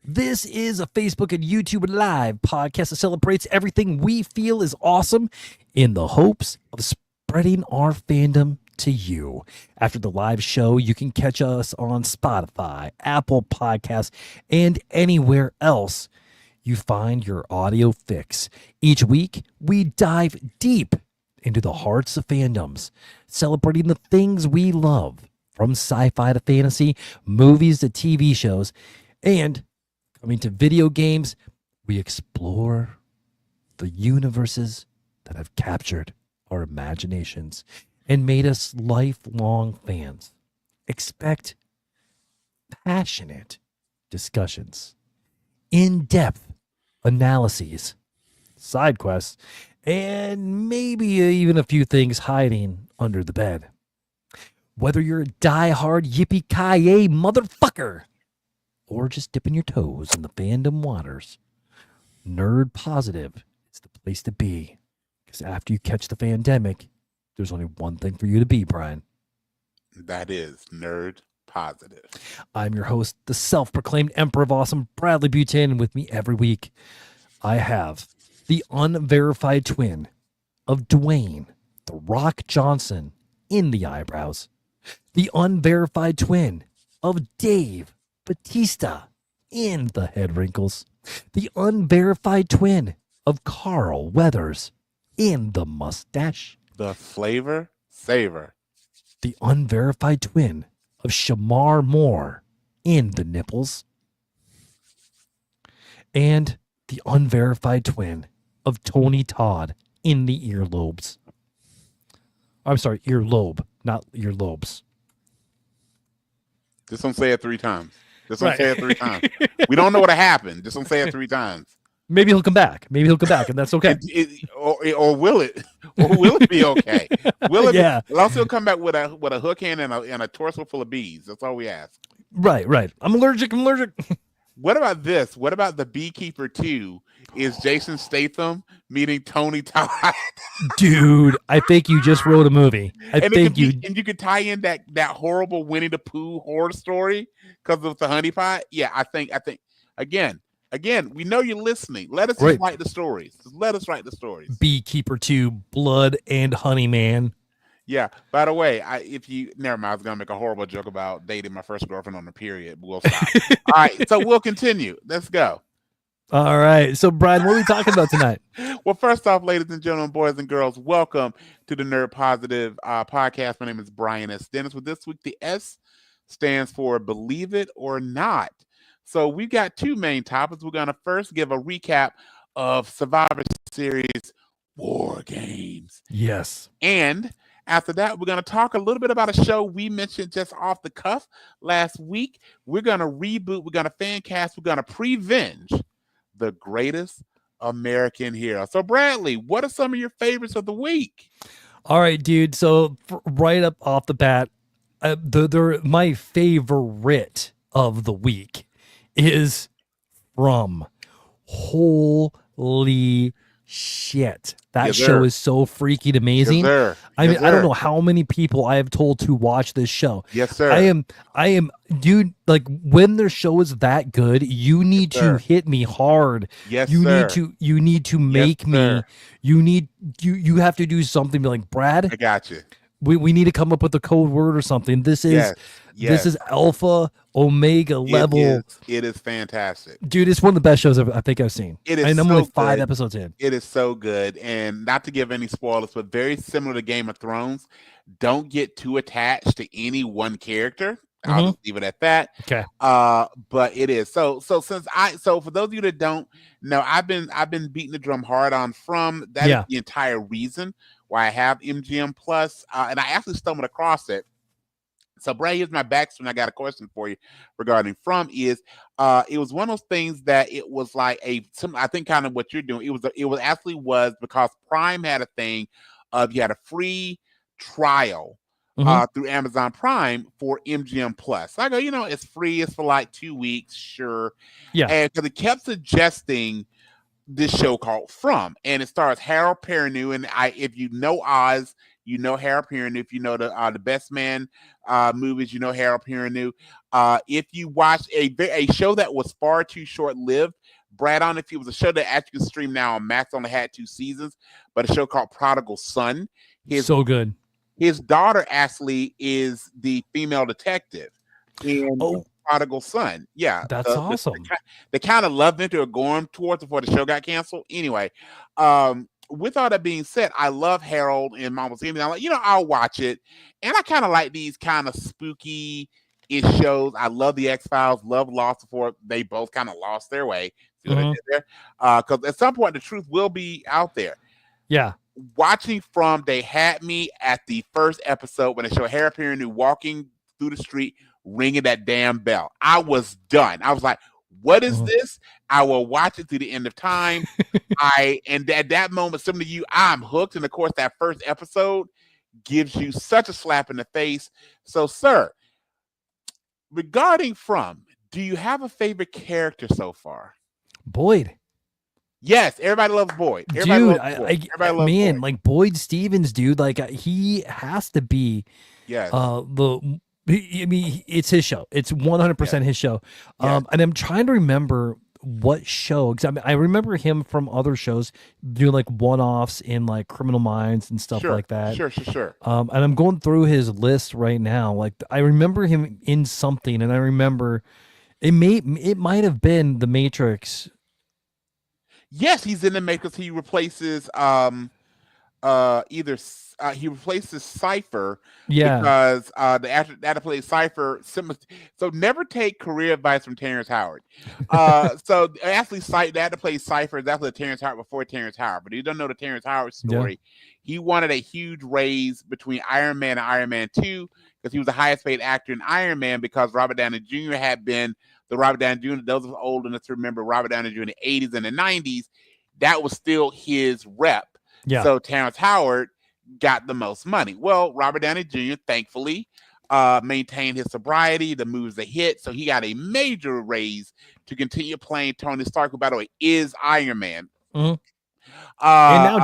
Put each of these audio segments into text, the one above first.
This is a Facebook and YouTube Live podcast that celebrates everything we feel is awesome in the hopes of spreading our fandom to you. After the live show, you can catch us on Spotify, Apple Podcasts, and anywhere else you find your audio fix. Each week, we dive deep into the hearts of fandoms, celebrating the things we love, from sci-fi to fantasy, movies to TV shows, and coming to video games, we explore the universes that have captured our imaginations and made us lifelong fans. Expect passionate discussions, in-depth analyses, side quests, and maybe even a few things hiding under the bed. Whether you're a die-hard yippee-ki-yay motherfucker or just dipping your toes in the fandom waters, Nerd Positive is the place to be. Because after you catch the pandemic, there's only one thing for you to be, Brian. That is Nerd Positive. I'm your host, the self-proclaimed Emperor of Awesome, Bradley Buchanan. With me every week, I have the unverified twin of Dwayne The Rock Johnson in the eyebrows, the unverified twin of Dave Batista in the head wrinkles, the unverified twin of Carl Weathers in the mustache, the flavor saver, the unverified twin of Shamar Moore in the nipples, and the unverified twin of Tony Todd in the earlobes. I'm sorry, earlobe, not earlobes. Just don't say it 3 times. Just don't say it 3 times. We don't know what happened. Just don't say it 3 times. Maybe he'll come back. And that's okay. Or will it? Or will it be okay? Will it? Yeah. Unless he'll come back with a hook hand and a torso full of bees. That's all we ask. Right. I'm allergic. What about this? What about The Beekeeper 2? Is Jason Statham meeting Tony Todd? Dude, I think you just wrote a movie. And you could tie in that horrible Winnie the Pooh horror story because of the honeypot. Yeah, I think again, we know you're listening. Let us just write the stories. Just let us write the stories. Beekeeper 2, Blood and Honey Man. Yeah. By the way, never mind. I was gonna make a horrible joke about dating my first girlfriend on the period, but we'll stop. All right, so we'll continue. Let's go. All right. So, Brian, what are we talking about tonight? Well, first off, ladies and gentlemen, boys and girls, welcome to the Nerd Positive podcast. My name is Brian S. Dennis. With this week, the S stands for Believe It or Not. So we've got 2 main topics. We're going to first give a recap of Survivor Series War Games. Yes. And after that, we're going to talk a little bit about a show we mentioned just off the cuff last week. We're going to reboot. We're going to fan cast. We're going to prevenge The Greatest American Hero. So, Bradley, what are some of your favorites of the week? All right, dude. So, right up off the bat, my favorite of the week is from Holy Shit. That show is so freaking amazing. Yes, sir. I mean, I don't know how many people I have told to watch this show. Yes, sir. I am, dude, like when their show is that good, you need to hit me hard. Yes, you sir. You need to make me, you have to do something like, Brad, I got you. We need to come up with a code word or something. This is alpha omega level. It is fantastic, dude. It's one of the best shows I think I've seen. It is. And I'm so only 5 good. episodes in. It is so good, and not to give any spoilers, but very similar to Game of Thrones. Don't get too attached to any one character. I'll just leave it at that. Okay. But it is so for those of you that don't know, I've been beating the drum hard on From. That is the entire reason why I have MGM Plus, and I actually stumbled across it. So, Brad, here's my backstory, and I got a question for you regarding From. It was one of those things that it was like I think kind of what you're doing. It was because Prime had a thing of you had a free trial through Amazon Prime for MGM Plus. So I go, it's free. It's for like 2 weeks, sure. Yeah. And because it kept suggesting this show called From, and it stars Harold Perrineau, and if you know Oz, you know Harold Perrineau. If you know the Best Man movies, you know Harold Perrineau. If you watch a show that was far too short lived, Brad, on if it was a show that actually can stream now on Max, only had 2 seasons, but a show called Prodigal Son. So good. His daughter actually is the female detective in Prodigal Son. Yeah, that's awesome. The kind of love interest are going towards before the show got canceled. Anyway, with all that being said, I love Harold and Mama's Gaming. I'm like, I'll watch it, and I kind of like these kind of spooky shows. I love the X-Files, love Lost before they both kind of lost their way. See what I did there? Because at some point the truth will be out there. Yeah. Watching from, they had me at the first episode when they show Harold Perrineau walking through the street ringing that damn bell. I was done. I was like, what is this? I will watch it through the end of time. And at that moment, some of you, I'm hooked. And of course, that first episode gives you such a slap in the face. So, sir, regarding From, do you have a favorite character so far? Boyd. Yes, everybody loves Boyd. Everybody loves Boyd. Like Boyd Stevens, dude. Like he has to be. Yes. It's his show. It's 100% his show. And I'm trying to remember what show. Because I remember him from other shows doing like one-offs in like Criminal Minds and stuff like that. Sure. And I'm going through his list right now. Like I remember him in something, and I remember it might have been The Matrix. Yes, he's in The Matrix. He replaces he replaces Cypher because the actor that plays Cypher. So never take career advice from Terrence Howard. So actually, that to play Cypher is actually Terrence Howard before Terrence Howard. But you don't know the Terrence Howard story. Yeah. He wanted a huge raise between Iron Man and Iron Man 2 because he was the highest paid actor in Iron Man because Robert Downey Jr. had been the Robert Downey Jr. Those of us old enough to remember Robert Downey Jr. in the 80s and the 90s. That was still his rep. Yeah. So Terrence Howard got the most money. Well, Robert Downey Jr. thankfully maintained his sobriety. The movie's a hit, so he got a major raise to continue playing Tony Stark, who, by the way, is Iron Man. Mm-hmm. And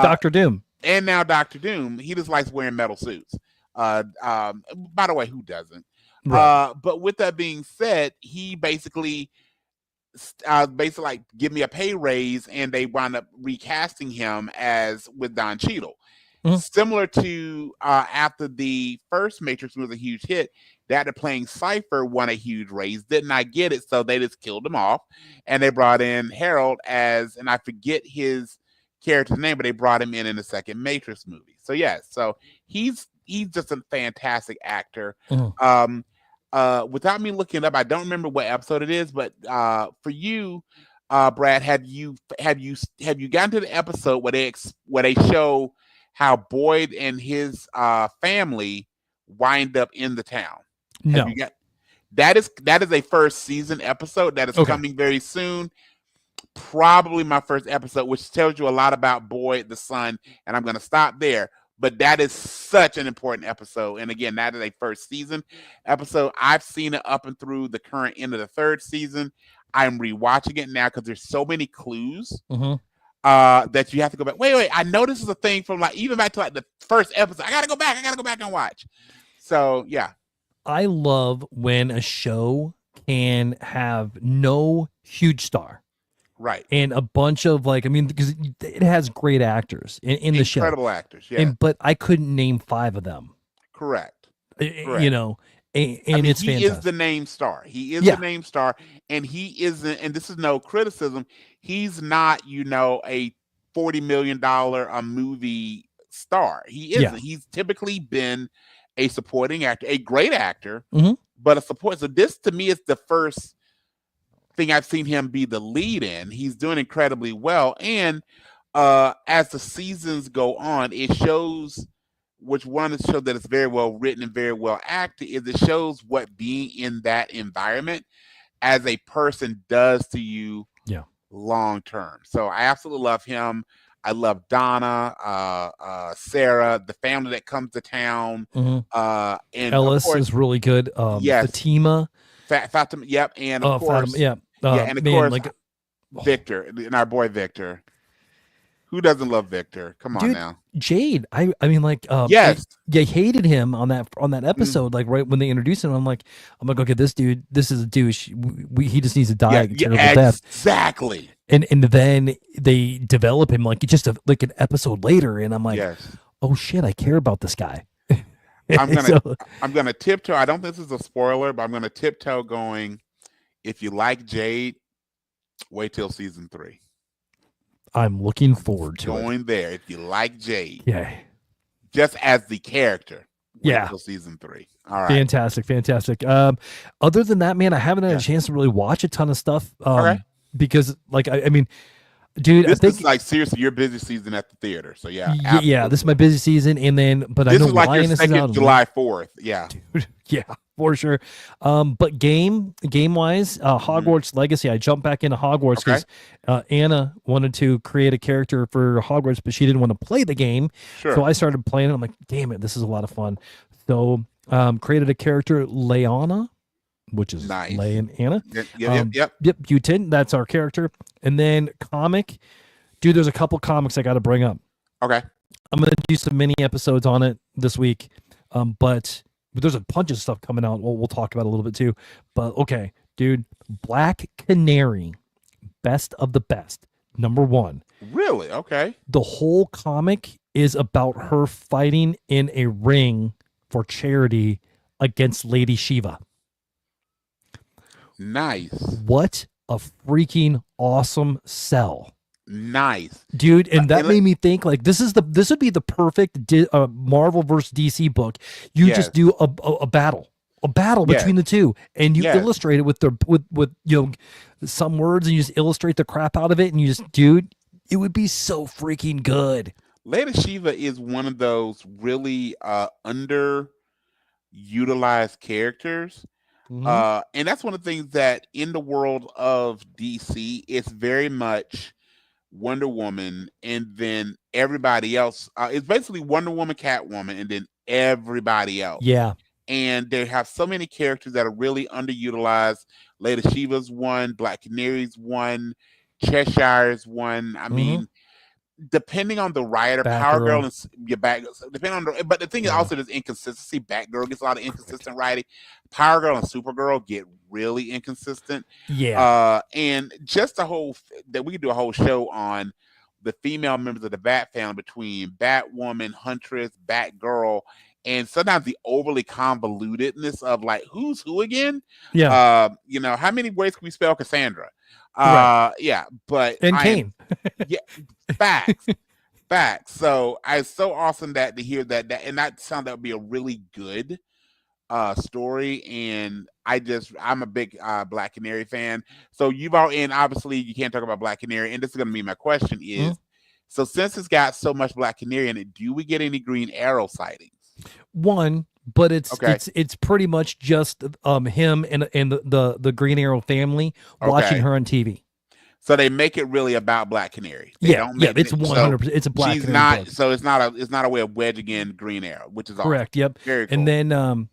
now Dr. Doom. He just likes wearing metal suits. By the way, who doesn't? Right. But with that being said, he basically like, give me a pay raise, and they wound up recasting him as with Don Cheadle. Mm-hmm. Similar to after the first Matrix was a huge hit, that they're playing Cypher won a huge raise. Did not get it, so they just killed him off, and they brought in Harold as, and I forget his character's name, but they brought him in the second Matrix movie. So yes, so he's just a fantastic actor. Mm-hmm. Without me looking up, I don't remember what episode it is, but for you, Brad, have you gotten to the episode where they show how Boyd and his family wind up in the town? No. That is a first season episode that is coming very soon. Probably my first episode, which tells you a lot about Boyd, the son, and I'm going to stop there. But that is such an important episode. And again, that is a first season episode. I've seen it up and through the current end of the third season. I'm rewatching it now because there's so many clues that you have to go back. Wait. I know this is a thing from like even back to like the first episode. I got to go back and watch. So, yeah. I love when a show can have no huge star. Right. And a bunch of because it has great actors in the show. Incredible actors, yeah. But I couldn't name 5 of them. Correct. You know, and it's fantastic. He is the name star. He is the name star, and he isn't, and this is no criticism, he's not, a $40 million a movie star. He isn't. Yeah. He's typically been a supporting actor, a great actor, but a support. So this, to me, is the first thing I've seen him be the lead in. He's doing incredibly well, and as the seasons go on, it shows, which one is show that it's very well written and very well acted, is it shows what being in that environment as a person does to you long term. So I absolutely love him. I love Donna, Sarah, the family that comes to town, and Ellis is really good. Fatima. Fatima, yep, and of course, Fatima, and of course, Victor, and our boy Victor, Who doesn't love Victor? Come on Dude, now. Jade. I mean, like, Yes. I hated him on that Mm, episode. Like, right when they introduced him, I'm like, okay, this dude, this is a douche. He just needs to die yeah, a yeah, terrible death. exactly. And then they develop him like just like an episode later, and I'm like, Yes. oh shit, I care about this guy. I'm gonna So, I'm gonna tiptoe. I don't think this is a spoiler, but I'm gonna tiptoe going. If you like Jade, wait till season 3. I'm looking forward to it. Going there. If you like Jade, Yeah. just as the character, wait Yeah. till season 3. All right. Fantastic. Other than that, man, I haven't had a chance to really watch a ton of stuff. Okay. Because like I mean, dude, This I think is like seriously your busy season at the theater. So yeah, yeah, this is my busy season, and then but this I know is like your Linus is out second July 4th. Yeah. Dude, yeah, for sure. But game wise, Hogwarts Legacy, I jumped back into Hogwarts because Anna wanted to create a character for Hogwarts, but she didn't want to play the game. Sure. So I started playing it. I'm like, damn it, this is a lot of fun. So created a character, Leona, which is nice. Lay and Anna. Yep. Butin, that's our character. And then comic, dude, there's a couple comics I got to bring up. Okay. I'm gonna do some mini episodes on it this week. But there's a bunch of stuff coming out. We'll talk about a little bit too. But okay, dude, Black Canary, best of the best, #1. Really? Okay. The whole comic is about her fighting in a ring for charity against Lady Shiva. Nice. What a freaking awesome sell. Nice, dude, and that made me think like this would be the perfect Marvel versus DC book. You just do a battle between the two, and you illustrate it with some words, and you just illustrate the crap out of it, and you just, dude, it would be so freaking good. Lady Shiva is one of those really underutilized characters. And that's one of the things that in the world of DC, it's very much Wonder Woman, and then everybody else. It's basically Wonder Woman, Catwoman, and then everybody else. Yeah. And they have so many characters that are really underutilized. Lady Shiva's one, Black Canary's one, Cheshire's one. I mean, depending on the writer, Power Girl and your depending on but the thing is also there's inconsistency. Batgirl gets a lot of inconsistent writing. Power Girl and Supergirl get really inconsistent. Yeah. And just the whole that we could do a whole show on the female members of the Bat family between Batwoman, Huntress, Batgirl, and sometimes the overly convolutedness of like who's who again. Yeah. How many ways can we spell Cassandra? Yeah, but and Kane. Facts. So it's so awesome to hear that and that sounds that would be a really good story. And I'm a big Black Canary fan. So and obviously you can't talk about Black Canary, and this is gonna be my question is so since it's got so much Black Canary in it, do we get any Green Arrow sightings? One, but it's pretty much just him and the Green Arrow family watching her on TV. So they make it really about Black Canary. It's 100%. It's a Black Canary book. So it's not a way of wedging in Green Arrow, which is correct. Awesome. Yep. Very cool. And then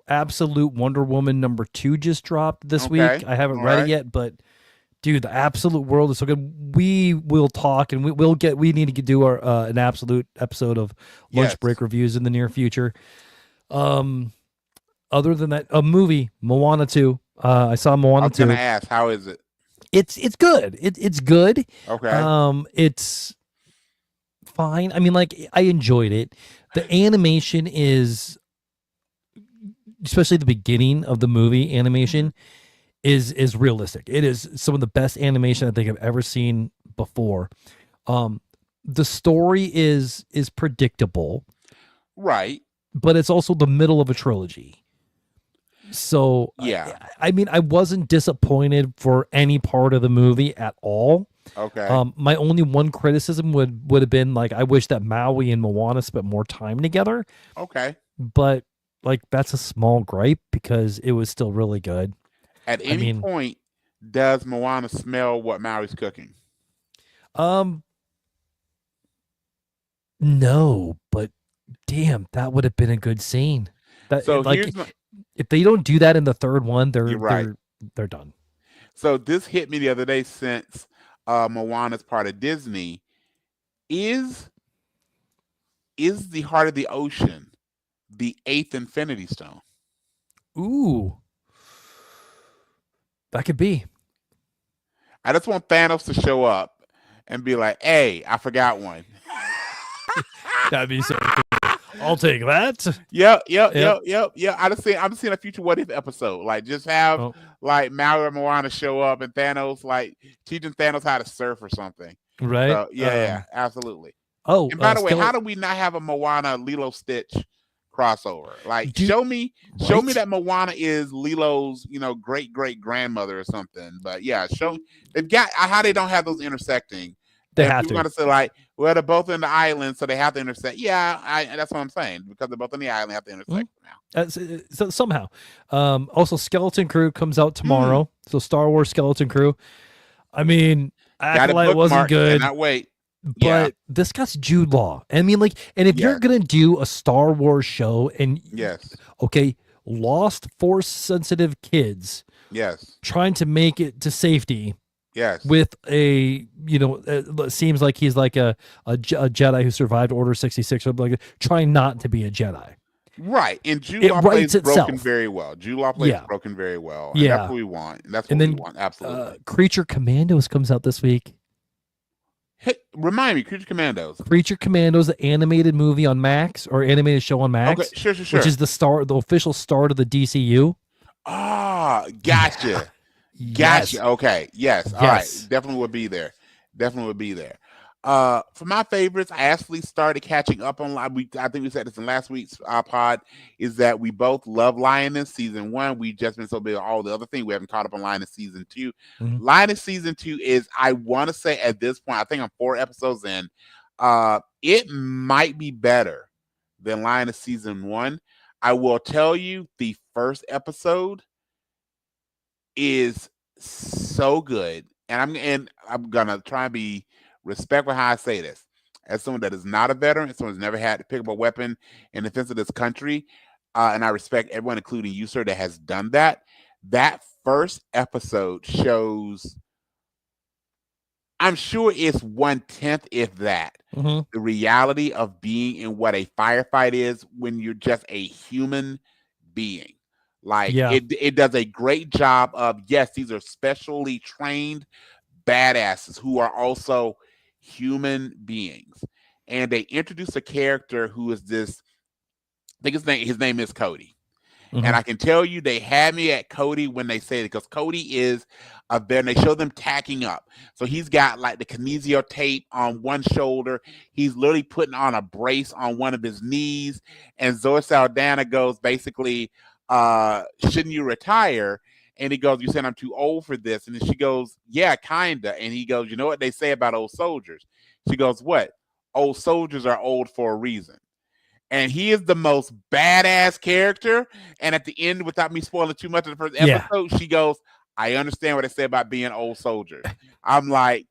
Absolute Wonder Woman #2 just dropped this week. I haven't read it yet, but dude, the Absolute world is so good. We will talk, and we need to do our an Absolute episode of Lunch Break reviews in the near future. Other than that, a movie, Moana 2. I saw Moana 2. I was gonna ask, how is it? It's good. It's good. Okay. It's fine. I mean, like, I enjoyed it. The animation is, especially the beginning of the movie animation, is realistic. It is some of the best animation I think I've ever seen before. The story is predictable, right? But it's also the middle of a trilogy. So I mean, I wasn't disappointed for any part of the movie at all. Okay. My only one criticism would have been like, I wish that Maui and Moana spent more time together. Okay. But like, that's a small gripe because it was still really good. At any point, does Moana smell what Maui's cooking? No, but damn, that would have been a good scene. So like, if they don't do that in the third one, they're done. So this hit me the other day since Moana's part of Disney. Is the heart of the ocean the eighth Infinity Stone? Ooh, that could be. I just want Thanos to show up and be like, "Hey, I forgot one." That'd be so cool. I'll take that. Yep. Yep. I'm seeing a future What If episode. Like, just have like Maui and Moana show up and Thanos like teaching Thanos how to surf or something. Right. So yeah, absolutely. Oh, and by the way, how do we not have a Moana Lilo Stitch crossover? Like, show me that Moana is Lilo's, great grandmother or something. But yeah, they've got how they don't have those intersecting. They have to. People to say like, well, they're both in the island, so they have to intersect. Yeah, that's what I'm saying, because they're both on the island, they have to intersect now. So somehow. Also, Skeleton Crew comes out tomorrow. So Star Wars Skeleton Crew. I mean, Acolyte wasn't good. Cannot wait. But this guy's Jude Law. I mean, like, and if you're gonna do a Star Wars show, and lost Force sensitive kids, trying to make it to safety, with a it seems like he's like a Jedi who survived Order 66, or like trying not to be a Jedi. Right, and Jude Law plays Broken very well. Jude Law plays Broken very well. And that's what we want. That's what we want. Absolutely. Creature Commandos comes out this week. Hey, remind me, Creature Commandos. Creature Commandos, the animated movie on Max, or animated show on Max. Okay, sure. Which is the official start of the DCU. Ah, gotcha. Gotcha. Okay. Yes. All right. Definitely would be there. For my favorites, I actually started catching up on. I think we said this in last week's pod. Is that we both love Lioness season 1. We've just been so big on all the other things. We haven't caught up on Lioness season 2. Lioness season 2 is, I want to say at this point, I think I'm 4 episodes in. It might be better than Lioness season 1. I will tell you, the first episode is so good, and I'm gonna try and be respectful how I say this. As someone that is not a veteran, as someone who's never had to pick up a weapon in defense of this country, and I respect everyone, including you, sir, that has done that. That first episode shows, I'm sure it's 1/10, if that, the reality of being in what a firefight is when you're just a human being. Like, it does a great job of, yes, these are specially trained badasses who are also human beings, and they introduce a character who is this. I think his name is Cody, and I can tell you they had me at Cody when they say it, because Cody is a veteran. They show them tacking up, so he's got like the kinesio tape on one shoulder. He's literally putting on a brace on one of his knees, and Zoe Saldana goes basically, "Shouldn't you retire?" And he goes, "You said I'm too old for this." And then she goes, "Yeah, kinda." And he goes, "You know what they say about old soldiers?" She goes, "What? Old soldiers are old for a reason." And he is the most badass character. And at the end, without me spoiling too much of the first episode, she goes, "I understand what they say about being old soldiers." I'm like,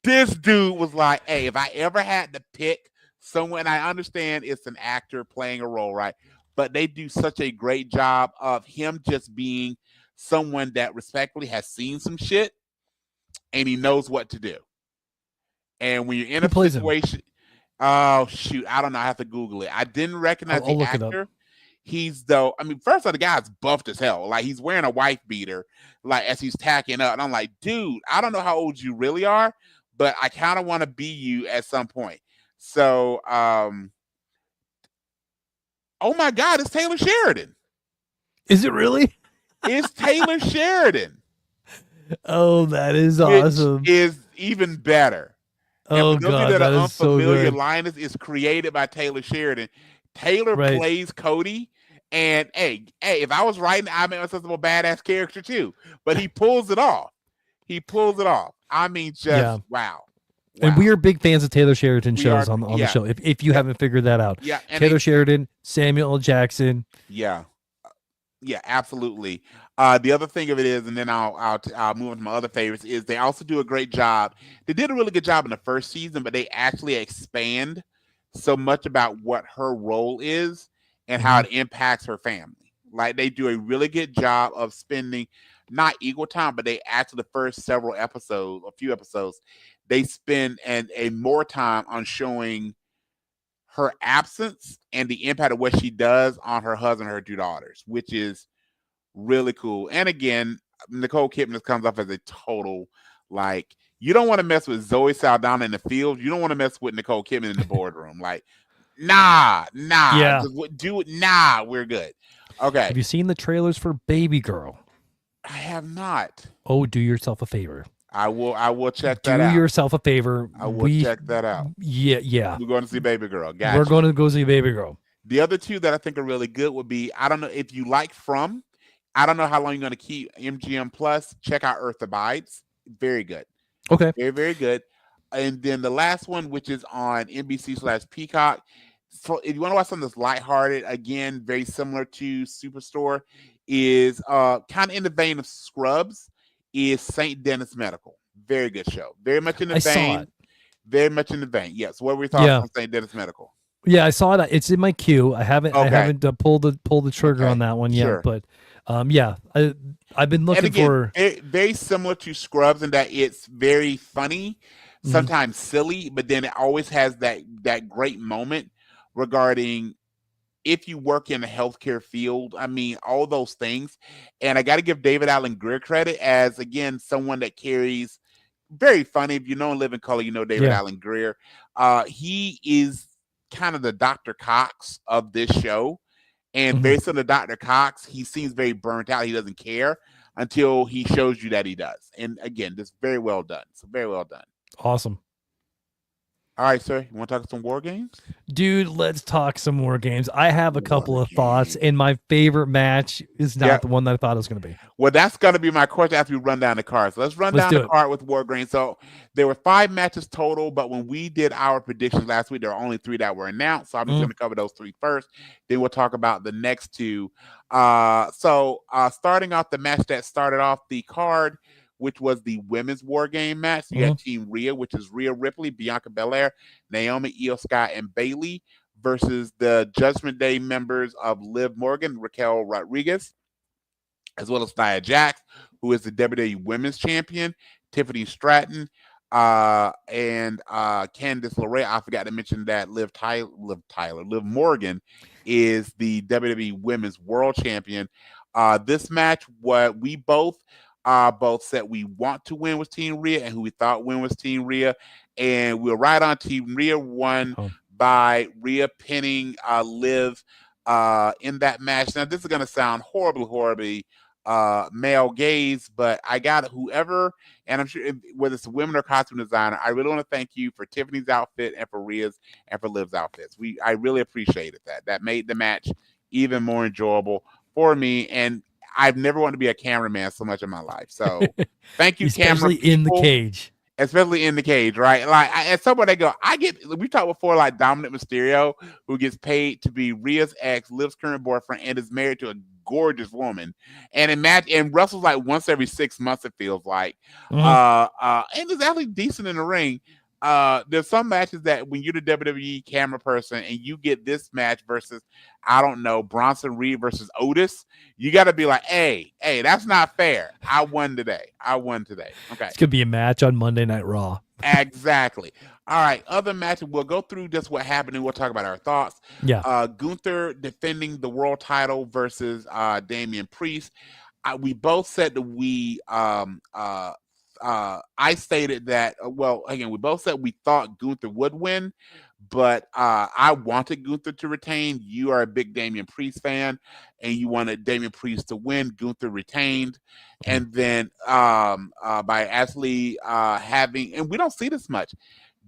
this dude was like, hey, if I ever had to pick someone, I understand it's an actor playing a role, right? But they do such a great job of him just being someone that respectfully has seen some shit and he knows what to do. And when you're in a situation, oh shoot, I don't know, I have to Google it. I didn't recognize the actor. He's first of all, the guy's buffed as hell. Like, he's wearing a wife beater, like, as he's tacking up. And I'm like, dude, I don't know how old you really are, but I kind of want to be you at some point. So, oh my God, it's Taylor Sheridan. Is it really? It's Taylor Sheridan. Oh, that is awesome. Which is even better. Oh, and for those God, that are unfamiliar, so Linus is created by Taylor Sheridan. Taylor plays Cody. And hey, if I was writing, I made myself a badass character too. But he pulls it off. I mean, just wow. And we are big fans of Taylor Sheridan shows on the show. If you haven't figured that out, Taylor Sheridan, Samuel L. Jackson. Yeah, absolutely. The other thing of it is, and then I'll move on to my other favorites, is they also do a great job. They did a really good job in the first season, but they actually expand so much about what her role is and how it impacts her family. Like, they do a really good job of spending not equal time, but they after the first several episodes, a few episodes, they spend a more time on showing her absence and the impact of what she does on her husband and her two daughters, which is really cool. And again, Nicole Kidman comes off as a total like you don't want to mess with Zoe Saldana in the field. You don't want to mess with Nicole Kidman in the boardroom. Like, nah, Yeah. just do it. Nah, we're good. Okay, Have you seen the trailers for Baby Girl? I have not. Oh, do yourself a favor. I will check that Do out. yourself a favor. I will check that out. Yeah. We're going to see Baby Girl. We're Gotcha. going to go see Baby Girl. The other two that I think are really good would be I don't know if you like From. I don't know how long you're going to keep MGM Plus. Check out Earth Abides. Very good. Okay. Very, very good. And then the last one, which is on NBC/Peacock. So if you want to watch something that's lighthearted, again, very similar to Superstore, is kind of in the vein of Scrubs, is St. Dennis Medical. Very good show. Very much in the vein. Very much in the vein. Yes. What were your thoughts on St. Dennis Medical? Yeah, I saw it. It's in my queue. I haven't pulled the trigger on that one yet, but yeah, I've been looking for very similar to Scrubs in that it's very funny, sometimes silly, but then it always has that great moment regarding if you work in the healthcare field. I mean, all those things. And I got to give David Alan Grier credit as, again, someone that carries very funny. If you know and live in color, you know David Alan Grier. He is kind of the Dr. Cox of this show. And based on the Dr. Cox, he seems very burnt out. He doesn't care until he shows you that he does. And again, just very well done. So very well done. Awesome. All right, sir. You want to talk some war games? Dude, let's talk some war games. I have a couple of thoughts, and my favorite match is not the one that I thought it was going to be. Well, that's going to be my question after we run down the card. So let's run down the card with war games. So there were 5 matches total, but when we did our predictions last week, there were only 3 that were announced. So I'm just going to cover those 3 first. Then we'll talk about the next 2. So starting off the match that started off the card, which was the women's war game match. You got Team Rhea, which is Rhea Ripley, Bianca Belair, Naomi, Io Sky, and Bayley versus the Judgment Day members of Liv Morgan, Raquel Rodriguez, as well as Nia Jax, who is the WWE Women's Champion, Tiffany Stratton, and Candice LeRae. I forgot to mention that Liv Morgan is the WWE Women's World Champion. This match, what we both said we want to win was Team Rhea, and who we thought win was Team Rhea, and we were right on. Team Rhea won by Rhea pinning Liv in that match. Now, this is going to sound horribly male gaze, but I got whoever, and I'm sure whether it's women or costume designer, I really want to thank you for Tiffany's outfit and for Rhea's and for Liv's outfits. I really appreciated that. That made the match even more enjoyable for me, and I've never wanted to be a cameraman so much in my life. So thank you, especially in the cage. Especially in the cage, right? Like at some point they go, we talked before, like Dominic Mysterio, who gets paid to be Rhea's ex, Liv's current boyfriend, and is married to a gorgeous woman. And wrestles like once every 6 months, it feels like. And is actually decent in the ring. There's some matches that when you're the WWE camera person and you get this match versus, I don't know, Bronson Reed versus Otis, you got to be like, hey, that's not fair. I won today. Okay. It's going to be a match on Monday Night Raw. Exactly. All right. Other matches, we'll go through just what happened and we'll talk about our thoughts. Yeah. Gunther defending the world title versus Damian Priest. We both said that I stated that, we both said we thought Gunther would win, but I wanted Gunther to retain. You are a big Damian Priest fan, and you wanted Damian Priest to win. Gunther retained. And then by actually having, and we don't see this much,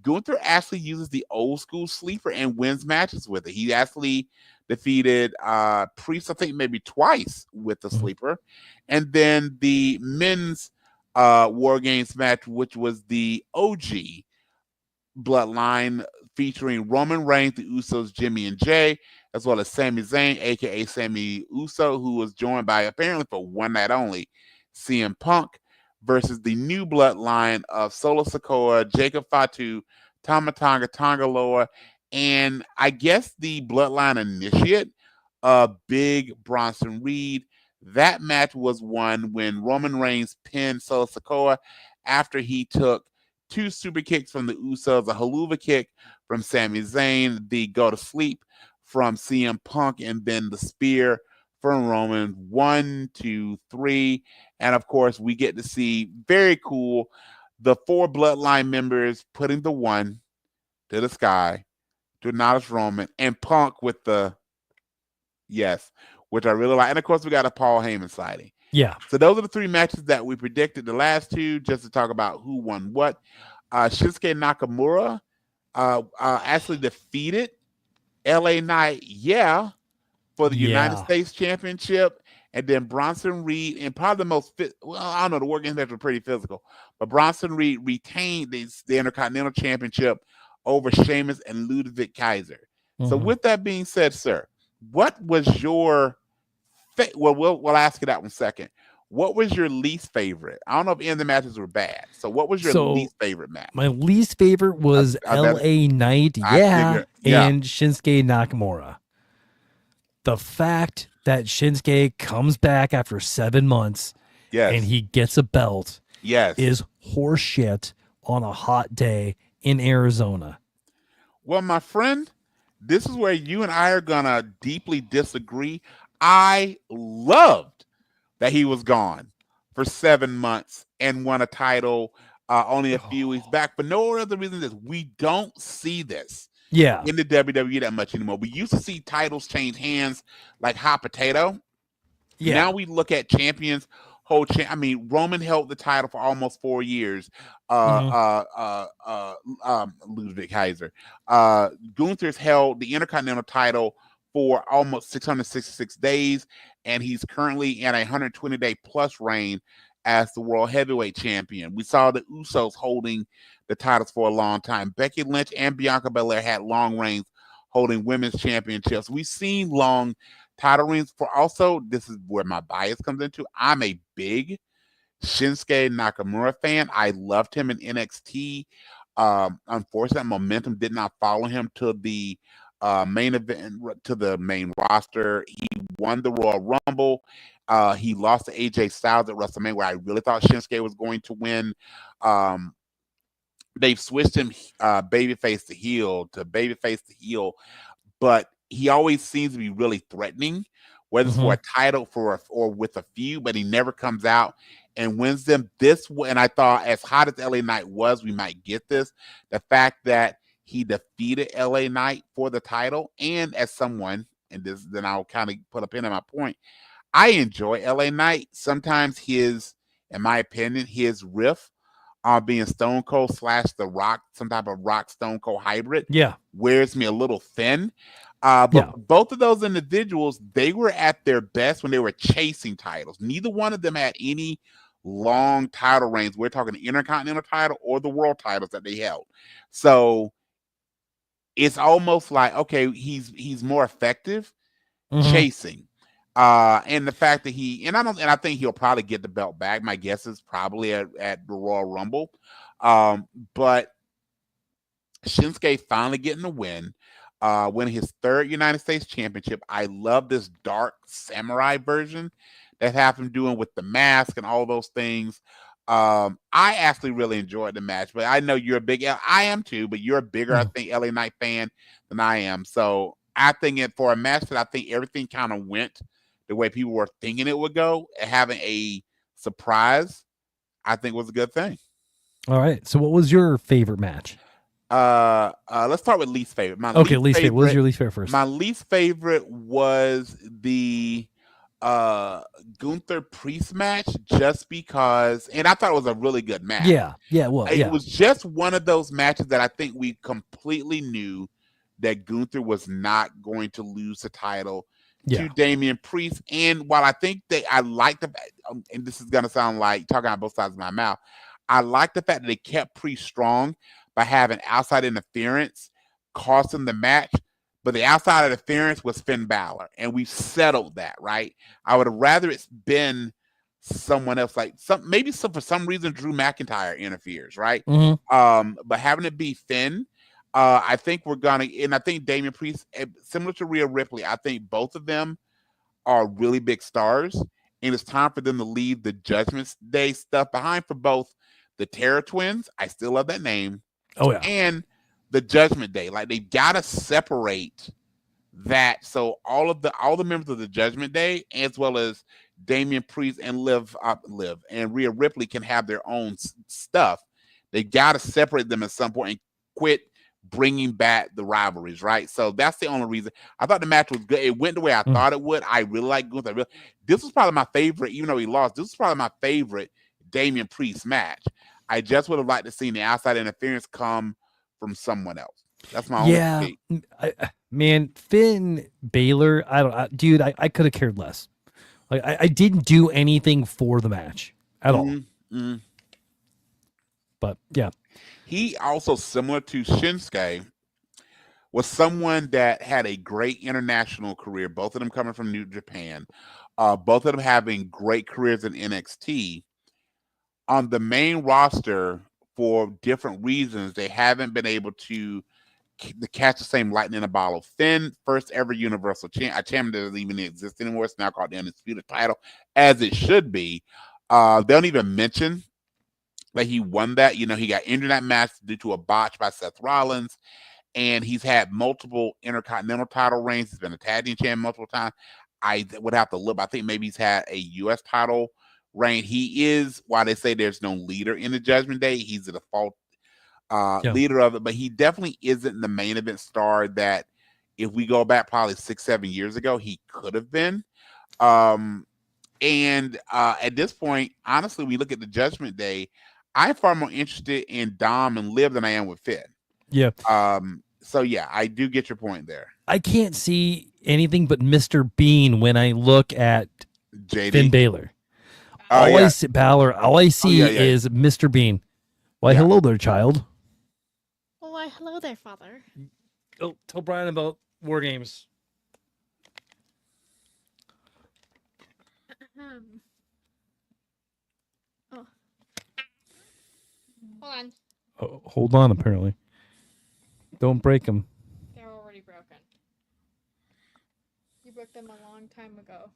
Gunther actually uses the old school sleeper and wins matches with it. He actually defeated Priest, I think maybe twice with the sleeper. And then the men's War Games match, which was the OG Bloodline featuring Roman Reigns, the Usos, Jimmy and Jay, as well as Sami Zayn, aka Sami Uso, who was joined by, apparently for one night only, CM Punk, versus the new Bloodline of Solo Sikoa, Jacob Fatu, Tama Tonga, Tonga Loa, and I guess the Bloodline initiate, Big Bronson Reed, That match was won when Roman Reigns pinned Solo Sikoa after he took two super kicks from the Usos, a haluva kick from Sami Zayn, the go to sleep from CM Punk, and then the spear from Roman. 1, 2, 3. And of course, we get to see very cool the 4 bloodline members putting the 1 to the sky to acknowledge Roman, and Punk with the yes, which I really like. And of course, we got a Paul Heyman sighting. Yeah. So those are the 3 matches that we predicted. The last 2, just to talk about who won what. Shinsuke Nakamura actually defeated LA Knight, for the United States Championship. And then Bronson Reed, and probably the most I don't know, the War Games match were pretty physical, but Bronson Reed retained the Intercontinental Championship over Sheamus and Ludwig Kaiser. So with that being said, sir, what was your we'll ask you that one second. What was your least favorite? I don't know if any of the matches were bad. So what was your least favorite match? My least favorite was LA Knight, and Shinsuke Nakamura. The fact that Shinsuke comes back after 7 months and he gets a belt is horseshit on a hot day in Arizona. Well, my friend, this is where you and I are going to deeply disagree. I loved that he was gone for 7 months and won a title only a few weeks back. For no other reason than this, we don't see this in the WWE that much anymore. We used to see titles change hands like hot potato. Now we look at champions Roman held the title for almost 4 years. Ludwig Kaiser. Gunther's held the Intercontinental title for almost 666 days, and he's currently in a 120-day plus reign as the World Heavyweight Champion. We saw the Usos holding the titles for a long time. Becky Lynch and Bianca Belair had long reigns holding women's championships. We've seen long title reigns for also, this is where my bias comes into. I'm a big Shinsuke Nakamura fan. I loved him in NXT. Unfortunately, momentum did not follow him to the main event, to the main roster. He won the Royal Rumble. He lost to AJ Styles at WrestleMania, where I really thought Shinsuke was going to win. They've switched him babyface to heel, but he always seems to be really threatening, whether it's for a title or with a few, but he never comes out and wins them this way. And I thought, as hot as LA Knight was, we might get this. The fact that he defeated LA Knight for the title, and as someone, and this, then I'll kind of put a pin in my point, I enjoy LA Knight. Sometimes in my opinion, his riff on being Stone Cold / The Rock, some type of Rock Stone Cold hybrid, wears me a little thin. But both of those individuals, they were at their best when they were chasing titles. Neither one of them had any long title reigns. We're talking the Intercontinental title or the world titles that they held. So it's almost like, okay, he's more effective chasing. And the fact that I think he'll probably get the belt back. My guess is probably at the Royal Rumble. But Shinsuke finally getting the win. Winning his 3rd United States Championship. I love this dark samurai version that have him doing with the mask and all those things. I actually really enjoyed the match, but I know you're a big, I am too, but you're a bigger, I think, LA Knight fan than I am. So I think for a match that I think everything kind of went the way people were thinking it would go, having a surprise, I think was a good thing. All right. So what was your favorite match? Let's start with least favorite. Least favorite. What was your least favorite first? My least favorite was the Gunther Priest match, just because, and I thought it was a really good match. It was just one of those matches that I think we completely knew that Gunther was not going to lose the title to Damian Priest. And while I think that I like the fact, and this is gonna sound like talking out both sides of my mouth, I like the fact that they kept Priest strong by having outside interference cost him the match, but the outside interference was Finn Balor, and we settled that, right? I would have rather it's been someone else, like for some reason Drew McIntyre interferes, right? But having it be Finn, I think and I think Damian Priest, similar to Rhea Ripley, I think both of them are really big stars, and it's time for them to leave the Judgment Day stuff behind for both the Terror Twins. I still love that name. Oh yeah. And the Judgment Day. Like, they gotta separate that, so all the members of the Judgment Day, as well as Damian Priest and Liv and Rhea Ripley, can have their own stuff. They got to separate them at some point and quit bringing back the rivalries, right? So that's the only reason. I thought the match was good. It went the way I thought it would. I really like Gunther. This was probably my favorite, even though he lost. This was probably my favorite Damian Priest match. I just would have liked to see the outside interference come from someone else. That's my only critique. Man, Finn Balor, I could have cared less. Like, I didn't do anything for the match at all. Mm-hmm. But yeah. He also, similar to Shinsuke, was someone that had a great international career, both of them coming from New Japan, both of them having great careers in NXT. On the main roster, for different reasons, they haven't been able to catch the same lightning in a bottle. Finn, first ever Universal Champion, doesn't even exist anymore. It's now called the Undisputed title, as it should be. They don't even mention that he won that. You know, he got injured in that match due to a botch by Seth Rollins, and he's had multiple Intercontinental title reigns. He's been a tag team champion multiple times. I would have to look. I think maybe he's had a U.S. title reign. He is, while they say there's no leader in the Judgment Day, he's the default leader of it, but he definitely isn't the main event star that, if we go back probably 6-7 years ago, he could have been. And at this point, honestly, we look at the Judgment Day, I'm far more interested in Dom and Liv than I am with Finn. Yeah. So yeah, I do get your point there. I can't see anything but Mr. Bean when I look at JD. Finn Balor. All I see is Mr. Bean. Why, hello there, child. Why, hello there, father. Oh, tell Brian about War Games. Oh. Hold on. Oh, hold on, apparently. Don't break them. They're already broken. You broke them a long time ago.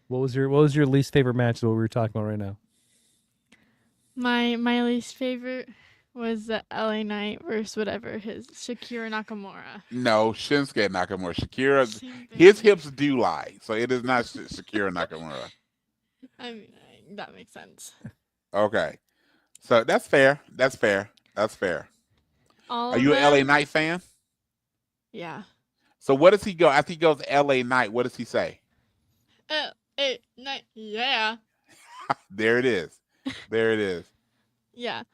What was your least favorite match that we were talking about right now? My least favorite was the LA Knight versus whatever his Shakira Nakamura. No, Shinsuke Nakamura. Shakira, his hips do lie, so it is not Shakira Nakamura. I mean, that makes sense. Okay, so that's fair. That's fair. That's fair. Are you an LA Knight fan? Yeah. So what does he go after he goes LA Knight? What does he say? LA Knight, yeah. There it is. There it is. Yeah.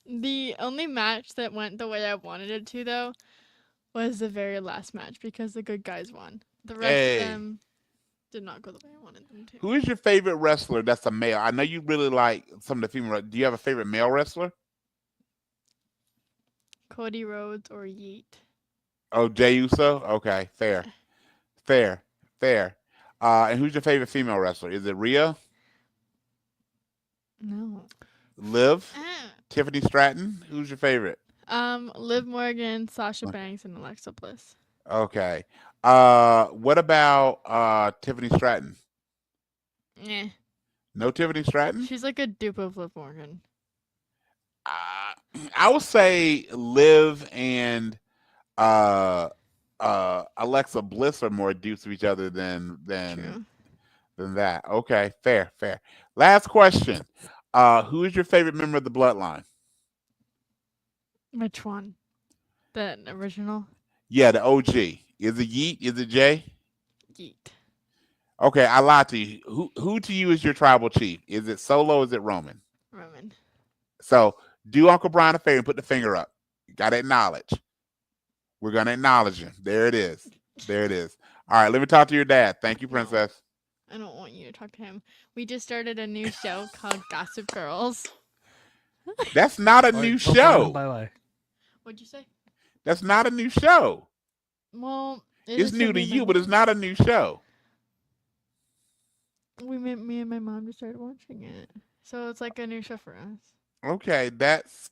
The only match that went the way I wanted it to, though, was the very last match because the good guys won. The rest of them did not go the way I wanted them to. Who is your favorite wrestler that's a male? I know you really like some of the female. Do you have a favorite male wrestler? Cody Rhodes or Yeet. Oh, Jey Uso? Okay, fair. Fair. And who's your favorite female wrestler? Is it Rhea? No. Liv? Tiffany Stratton? Who's your favorite? Liv Morgan, Sasha Banks, and Alexa Bliss. Okay. What about Tiffany Stratton? Eh. No Tiffany Stratton? She's like a dupe of Liv Morgan. I would say Liv and Alexa Bliss are more dupes of each other than that. Okay, fair. Last question. Who is your favorite member of the Bloodline? Which one? The original? Yeah, the OG. Is it Yeet? Is it Jay? Yeet. Okay, I lied to you. Who to you is your tribal chief? Is it Solo or is it Roman? Roman. So do Uncle Brian a favor and put the finger up. You got to acknowledge. We're going to acknowledge him. There it is. All right, let me talk to your dad. Thank you, Princess. I don't want you to talk to him. We just started a new show called Gossip Girls. That's not a new show. Bye-bye. What'd you say? That's not a new show. Well, it's new to you, but it's not a new show. Me and my mom just started watching it. So it's like a new show for us. Okay, that's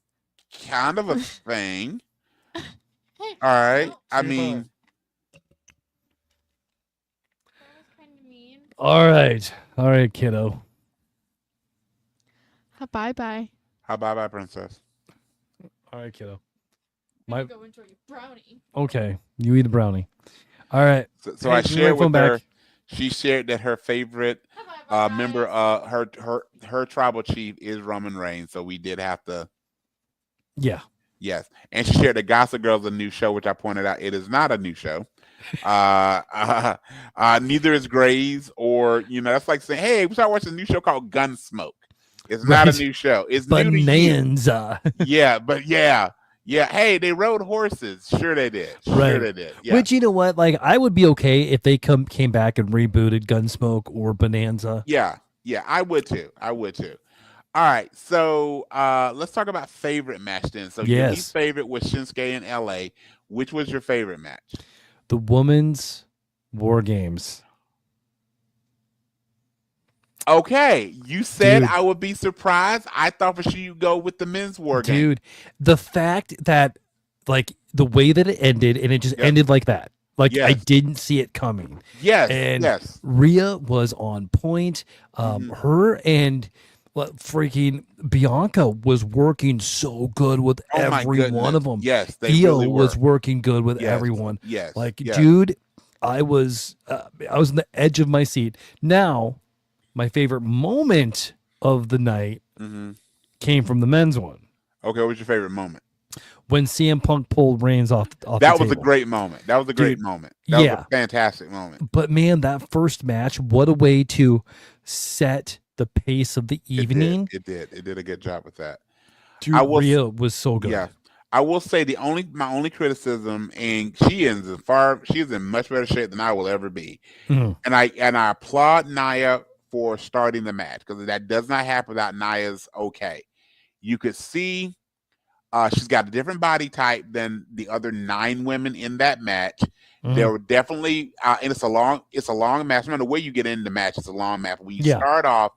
kind of a thing. All right. I mean, All right, kiddo. Bye-bye. How bye, princess? All right, kiddo. I'm gonna go enjoy your brownie. Okay, you eat a brownie. All right. So Hey, I give me my shared phone with her. back. She shared that her favorite Bye, member, guys. her tribal chief is Roman Reigns. So we did have to. Yeah. Yes, and she shared the Gossip Girls a new show, which I pointed out it is not a new show. Uh, Neither is Grays, or that's like saying, "Hey, we started watching a new show called Gunsmoke." It's not a Right. new show. It's new to you. Bonanza. Yeah, but yeah. Hey, they rode horses. Sure they did. Sure Right. they did. Yeah. Which, you know what? Like, I would be okay if they came back and rebooted Gunsmoke or Bonanza. Yeah. Yeah. I would too. I would too. All right. So let's talk about favorite match then. So your least Yes. favorite was Shinsuke in LA. Which was your favorite match? The women's War Games. Okay, you said Dude. I would be surprised. I thought for sure you'd go with the men's war game. Dude, the fact that, like, the way that it ended, and it just ended like that. Like, I didn't see it coming. Yes. And yes. Rhea was on point. Her and freaking Bianca was working so good with every one of them. Yes, they Io really was were. working good with Yes, everyone. yes, Like, yes. dude, I was on the edge of my seat. Now, my favorite moment of the night came from the men's one. Okay, what was your favorite moment? When CM Punk pulled Reigns off That the was table. a great moment. That was a great moment. That was a fantastic moment. But man, that first match, what a way to set the pace of the evening. It did. It did a good job with that. Dude, Rhea was so good. Yeah. I will say my only criticism, and she is in much better shape than I will ever be. And I applaud Nia for starting the match, because that does not happen without Nia's okay. You could see she's got a different body type than the other 9 women in that match. There were definitely, and it's a long match. No matter where you get in the match, it's a long match. When you start off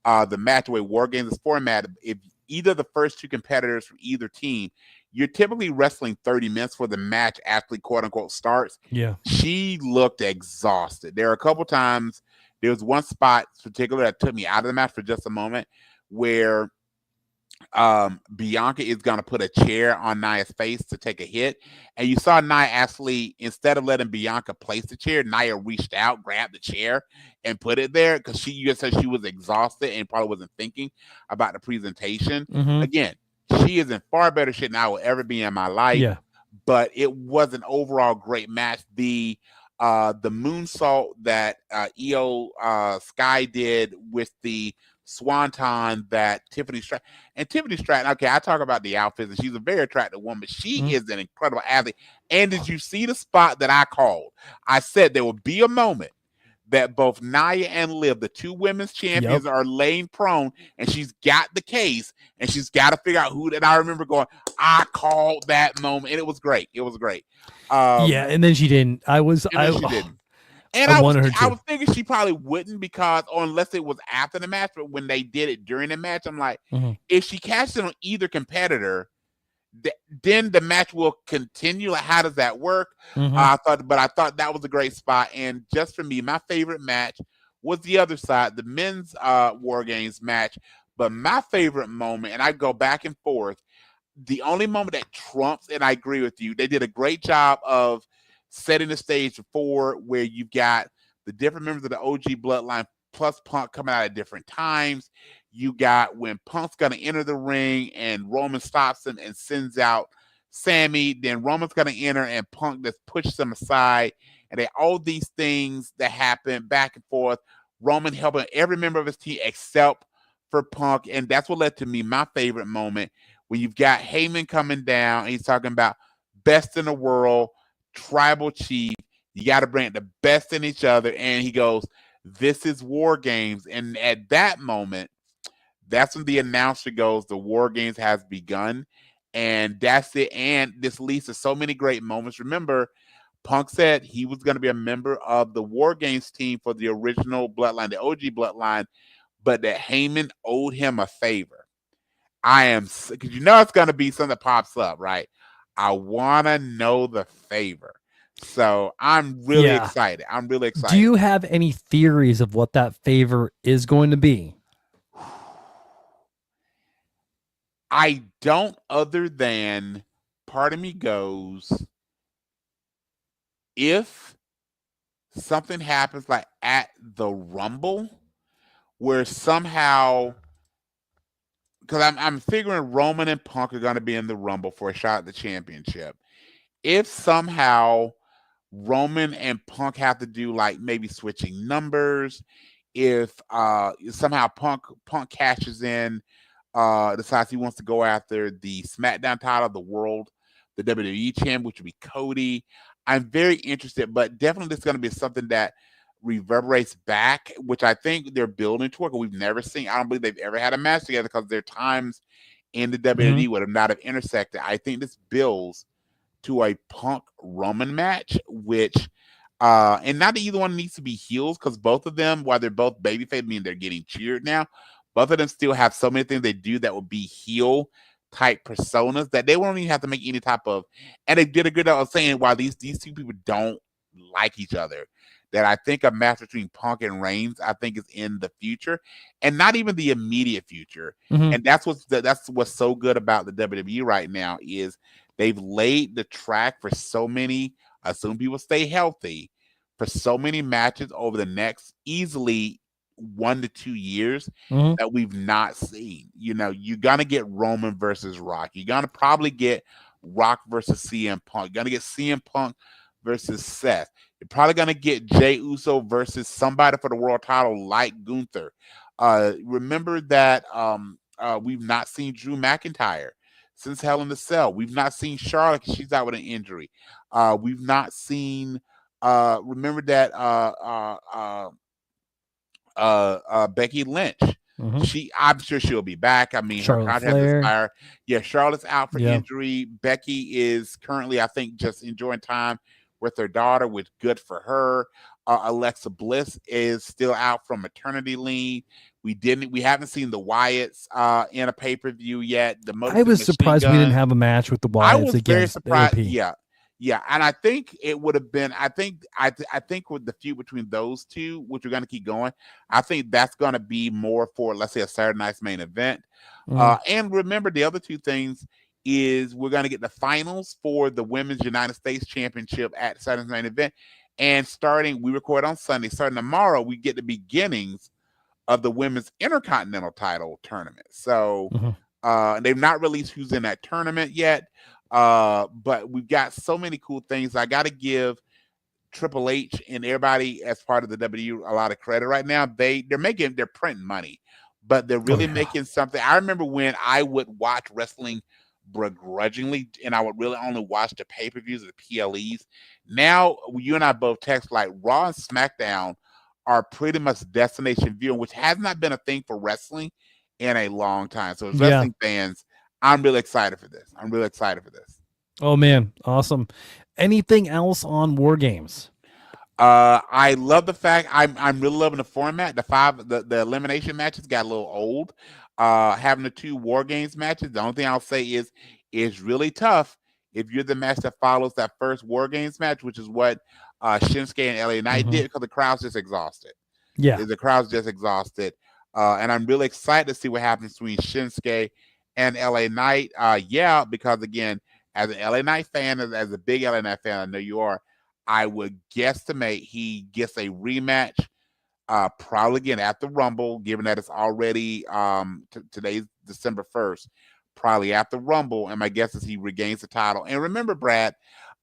the match, the way War Games is format, if either the first 2 competitors from either team, you're typically wrestling 30 minutes for the match actually quote unquote starts. Yeah. She looked exhausted. There are a couple times, there was one spot in particular that took me out of the match for just a moment, where Bianca is gonna put a chair on Nia's face to take a hit, and you saw Nia actually, instead of letting Bianca place the chair, Nia reached out, grabbed the chair, and put it there, because you just said she was exhausted and probably wasn't thinking about the presentation. Again, she is in far better shape than I will ever be in my life. Yeah. But it was an overall great match. The moonsault that Io Sky did with the swanton that Tiffany Stratton, okay, I talk about the outfits, and she's a very attractive woman. She is an incredible athlete. And did you see the spot that I called? I said there will be a moment that both Nia and Liv, the 2 women's champions, are laying prone, and she's got the case, and she's got to figure out who. And I remember going, I called that moment, and it was great. It was great. And then she didn't. She didn't. And I wanted her to. I was thinking she probably wouldn't, because, or unless it was after the match, but when they did it during the match, I'm like, if she catches it on either competitor, then the match will continue. Like, how does that work? I thought that was a great spot. And just for me, my favorite match was the other side, the men's War Games match. But my favorite moment, and I go back and forth, the only moment that trumps, and I agree with you, they did a great job of setting the stage for where you've got the different members of the OG bloodline plus Punk coming out at different times. You got when Punk's going to enter the ring and Roman stops him and sends out Sammy. Then Roman's going to enter and Punk just pushes him aside. And then all these things that happen back and forth. Roman helping every member of his team except for Punk. And that's what led to me my favorite moment, when you've got Heyman coming down and he's talking about best in the world, tribal chief. You got to bring the best in each other. And he goes, this is War Games. And at that moment, that's when the announcer goes, the War Games has begun. And that's it. And this leads to so many great moments. Remember, Punk said he was going to be a member of the War Games team for the original bloodline, the OG bloodline, but that Heyman owed him a favor. Because it's going to be something that pops up, right? I want to know the favor. So I'm really excited. I'm really excited. Do you have any theories of what that favor is going to be? I don't, other than part of me goes, if something happens like at the Rumble, where somehow, because I'm figuring Roman and Punk are going to be in the Rumble for a shot at the championship. If somehow Roman and Punk have to do like maybe switching numbers, if somehow Punk cashes in, decides he wants to go after the SmackDown title, the WWE champ, which would be Cody. I'm very interested, but definitely this is going to be something that reverberates back, which I think they're building toward. We've never seen. I don't believe they've ever had a match together because their times in the WWE would have not have intersected. I think this builds to a Punk Roman match, which and not that either one needs to be heels, because both of them, while they're both babyface, mean they're getting cheered now, both of them still have so many things they do that would be heel type personas that they won't even have to make any type of. And they did a good job of saying while these two people don't like each other, that I think a match between Punk and Reigns, I think, is in the future, and not even the immediate future. And that's what's so good about the WWE right now is they've laid the track for so many. Assume people stay healthy for so many matches over the next easily 1 to 2 years that we've not seen. You know, you're gonna get Roman versus Rock. You're gonna probably get Rock versus CM Punk. You're gonna get CM Punk versus Seth. You're probably gonna get Jey Uso versus somebody for the world title like Gunther. Remember that we've not seen Drew McIntyre since Hell in a Cell. We've not seen Charlotte. She's out with an injury. We've not seen. Remember that Becky Lynch. I'm sure she'll be back. I mean, Charlotte her contract expired. Yeah, Charlotte's out for injury. Becky is currently, I think, just enjoying time with her daughter, which good for her. Alexa Bliss is still out from maternity leave. We haven't seen the Wyatts in a pay-per-view yet. I was surprised we didn't have a match with the Wyatts. I was very surprised. AP. Yeah, and I think it would have been. I think with the feud between those two, which we're going to keep going, I think that's going to be more for, let's say, a Saturday night's main event. And remember, the other two things is we're going to get the finals for the Women's United States Championship at Saturday's main event, and we record on Sunday. Starting tomorrow, we get the beginnings of the Women's Intercontinental Title tournament. So they've not released who's in that tournament yet. But we've got so many cool things. I got to give Triple H and everybody as part of the W a lot of credit right now. They're printing money, but they're really making something. I remember when I would watch wrestling begrudgingly, and I would really only watch the pay-per-views or the PLEs. Now you and I both text like Raw and SmackDown are pretty much destination viewing, which has not been a thing for wrestling in a long time. So as wrestling fans, I'm really excited for this. Oh man, awesome. Anything else on War Games? I love the fact I'm really loving the format. The elimination matches got a little old. Having the 2 War Games matches, the only thing I'll say is it's really tough if you're the match that follows that first War Games match, which is what Shinsuke and LA Knight did, because the crowd's just exhausted. Yeah, the crowd's just exhausted. And I'm really excited to see what happens between Shinsuke and LA Knight. Because again, as an LA Knight fan, as a big LA Knight fan, I know you are, I would guesstimate he gets a rematch probably again at the Rumble, given that it's already today's December 1st, probably at the Rumble. And my guess is he regains the title. And remember, Brad,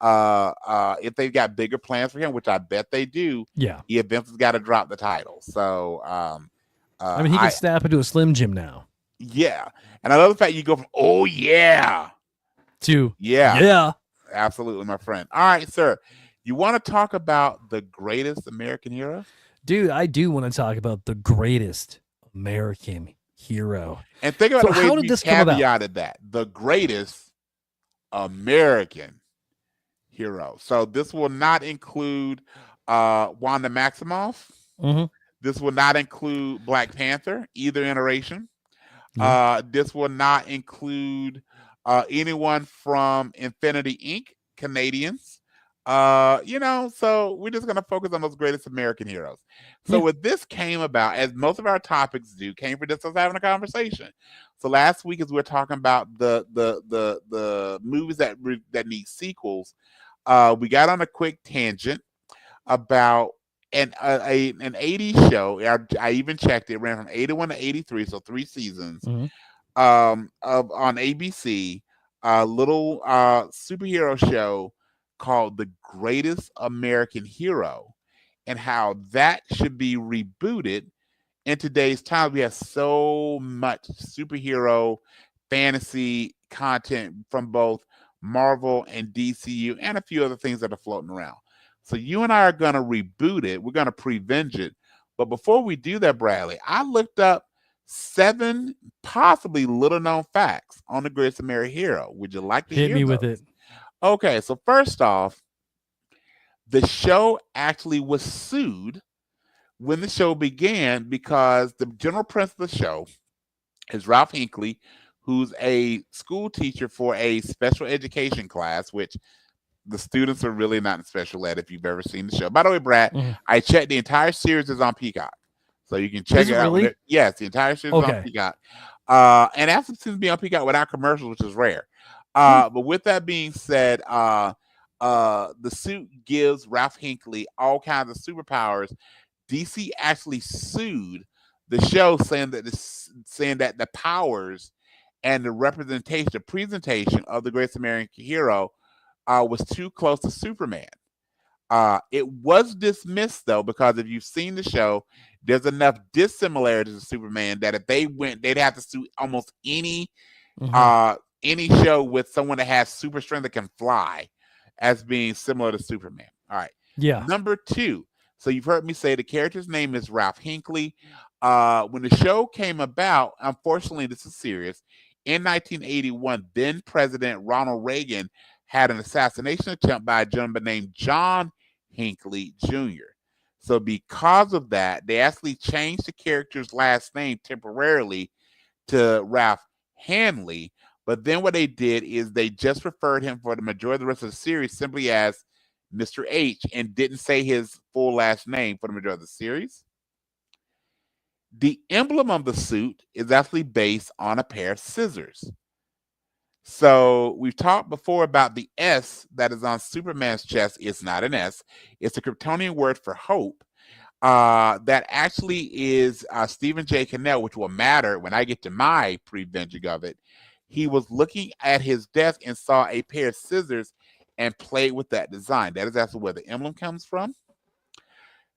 if they've got bigger plans for him, which I bet they do, he eventually got to drop the title. So I mean, he can snap into a Slim Jim now. Yeah. And I love the fact you go from, oh, yeah, to, yeah. Absolutely, my friend. All right, sir. You want to talk about the greatest American hero? Dude, I do want to talk about the greatest American hero. And think about the way we caveated that. The greatest American hero. So this will not include Wanda Maximoff. This will not include Black Panther, either iteration. This will not include anyone from Infinity Inc., Canadians. So we're just gonna focus on those greatest American heroes. So Yeah. what this came about, as most of our topics do, came from just us having a conversation. So last week, as we are talking about the movies that need sequels, we got on a quick tangent about an 80s show. I even checked it. It ran from 81 to 83, so 3 seasons. Mhm. Of on ABC, a little superhero show called The Greatest American Hero, and how that should be rebooted in today's time. We have so much superhero fantasy content from both Marvel and DCU and a few other things that are floating around. So you and I are going to reboot it. We're going to prevenge it. But before we do that, Bradley, I looked up 7 possibly little known facts on the greatest American hero. Would you like to Hit hear me those? with it. Okay, so first off, the show actually was sued when the show began because the general principal of the show is Ralph Hinckley, who's a school teacher for a special education class, which the students are really not in special ed if you've ever seen the show. By the way, Brad, I checked the entire series is on Peacock. So you can check Is it it out. really? Yes, the entire series is on Okay. Peacock. And it seems to be on Peacock without commercials, which is rare. But with that being said, the suit gives Ralph Hinckley all kinds of superpowers. DC actually sued the show, saying that the powers and the representation, the presentation of the greatest American hero was too close to Superman. It was dismissed though, because if you've seen the show, there's enough dissimilarities to Superman that if they went, they'd have to sue almost any show with someone that has super strength that can fly as being similar to Superman. All right. Yeah. Number 2. So you've heard me say the character's name is Ralph Hinckley. When the show came about, unfortunately, this is serious. In 1981, then President Ronald Reagan had an assassination attempt by a gentleman named John Hinckley Jr. So because of that, they actually changed the character's last name temporarily to Ralph Hanley. But then what they did is they just referred him for the majority of the rest of the series simply as Mr. H and didn't say his full last name for the majority of the series. The emblem of the suit is actually based on a pair of scissors. So we've talked before about the S that is on Superman's chest. It's not an S. It's a Kryptonian word for hope. That actually is Stephen J. Cannell, which will matter when I get to my pre-venging of it. He was looking at his desk and saw a pair of scissors and played with that design. That is actually where the emblem comes from.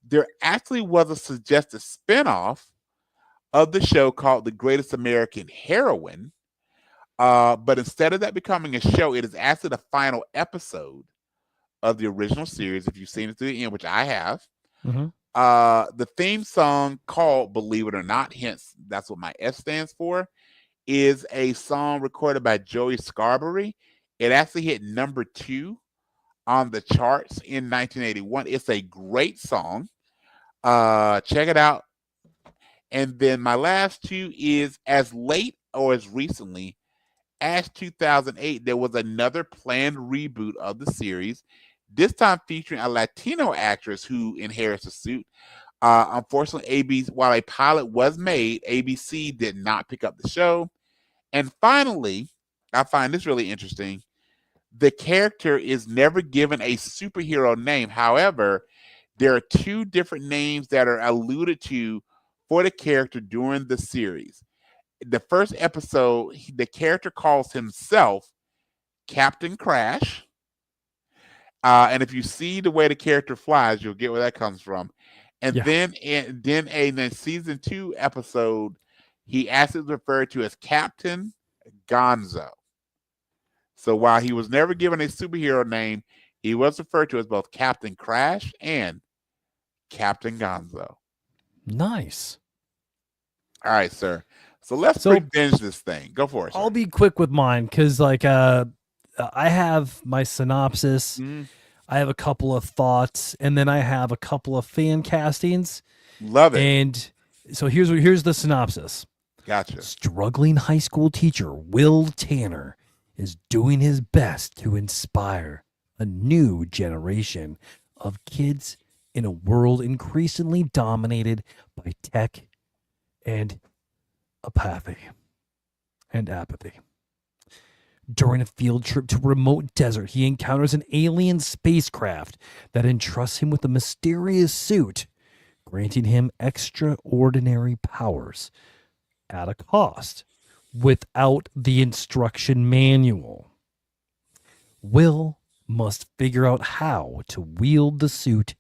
There actually was a suggested spinoff of the show called The Greatest American Heroine. But instead of that becoming a show, it is actually the final episode of the original series. If you've seen it to the end, which I have, the theme song called Believe It or Not, hence that's what my S stands for, is a song recorded by Joey Scarberry. It actually hit number 2 on the charts in 1981. It's a great song. Check it out. And then my last 2 is as late or as recently as 2008, there was another planned reboot of the series, this time featuring a Latino actress who inherits the suit. Unfortunately, while a pilot was made, ABC did not pick up the show. And finally, I find this really interesting. The character is never given a superhero name. However, there are 2 different names that are alluded to for the character during the series. The first episode, the character calls himself Captain Crash. And if you see the way the character flies, you'll get where that comes from. And then in the season 2 episode, he actually referred to as Captain Gonzo. So while he was never given a superhero name, he was referred to as both Captain Crash and Captain Gonzo. Nice. All right, sir. So let's revenge this thing. Go for it, sir. I'll be quick with mine because, like, I have my synopsis. I have a couple of thoughts, and then I have a couple of fan castings. Love it. And so here's the synopsis. Gotcha. Struggling high school teacher Will Tanner is doing his best to inspire a new generation of kids in a world increasingly dominated by tech and apathy. During a field trip to a remote desert, he encounters an alien spacecraft that entrusts him with a mysterious suit, granting him extraordinary powers at a cost without the instruction manual. Will must figure out how to wield the suit's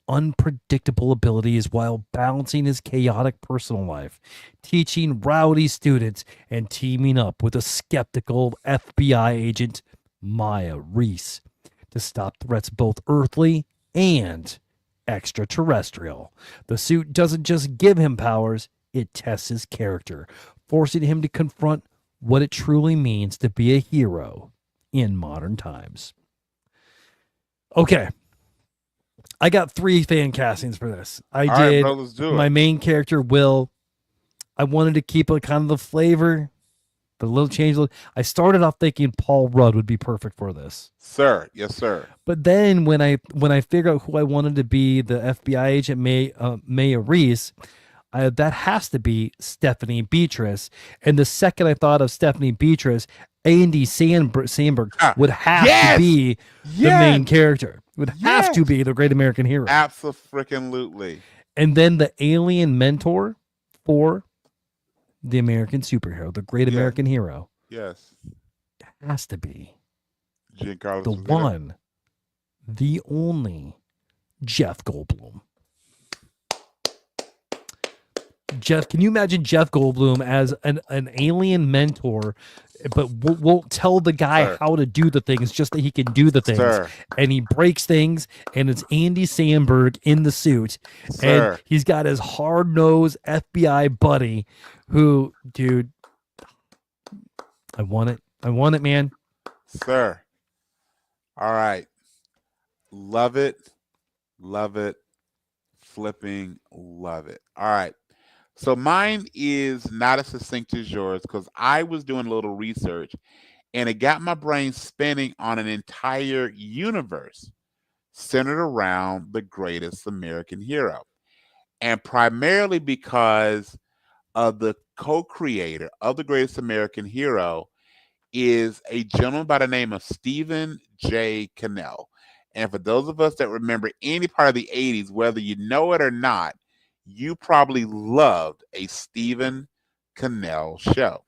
unpredictable abilities while balancing his chaotic personal life, teaching rowdy students, and teaming up with a skeptical FBI agent, Maya Reese, to stop threats both earthly and extraterrestrial. The suit doesn't just give him powers, it tests his character, forcing him to confront what it truly means to be a hero in modern times. Okay. I got 3 fan castings for this. I did bro, let's do my it. main character, Will. I wanted to keep a kind of the flavor, but a little change. I started off thinking Paul Rudd would be perfect for this. Sir, yes, sir. But then when I figured out who I wanted to be the FBI agent, Maya Reese, that has to be Stephanie Beatrice. And the second I thought of Stephanie Beatrice, Andy Samberg would have to be the main character. Would have to be the Great American Hero. Absolutely. And then the alien mentor for the American superhero, the Great American Hero. Yes. Has to be Giancarlo the Esposito. one, the only Jeff Goldblum. Jeff, can you imagine Jeff Goldblum as an alien mentor, but won't tell the guy how to do the things, just that he can do the things, and he breaks things, and it's Andy Samberg in the suit, and he's got his hard-nosed FBI buddy who, dude, I want it, man. Sir. All right. Love it, flipping love it. All right. So mine is not as succinct as yours because I was doing a little research and it got my brain spinning on an entire universe centered around the greatest American hero. And primarily because of the co-creator of the greatest American hero is a gentleman by the name of Stephen J. Cannell. And for those of us that remember any part of the 80s, whether you know it or not, you probably loved a Stephen Cannell show.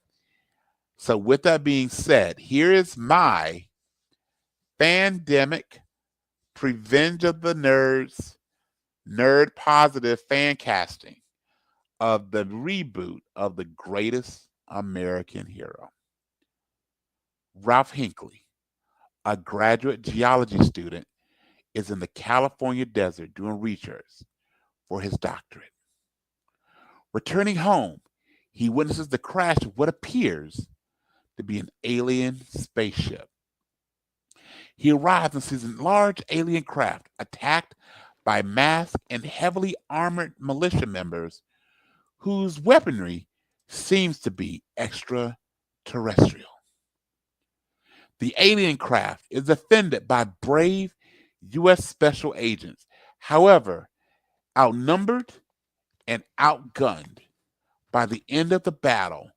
So with that being said, here is my Fandemic Revenge of the Nerds nerd positive fan casting of the reboot of the greatest American hero. Ralph Hinckley, a graduate geology student, is in the California desert doing research for his doctorate. Returning home, he witnesses the crash of what appears to be an alien spaceship. He arrives and sees a large alien craft attacked by masked and heavily armored militia members whose weaponry seems to be extraterrestrial. The alien craft is defended by brave U.S. special agents. However, outnumbered and outgunned, by the end of the battle,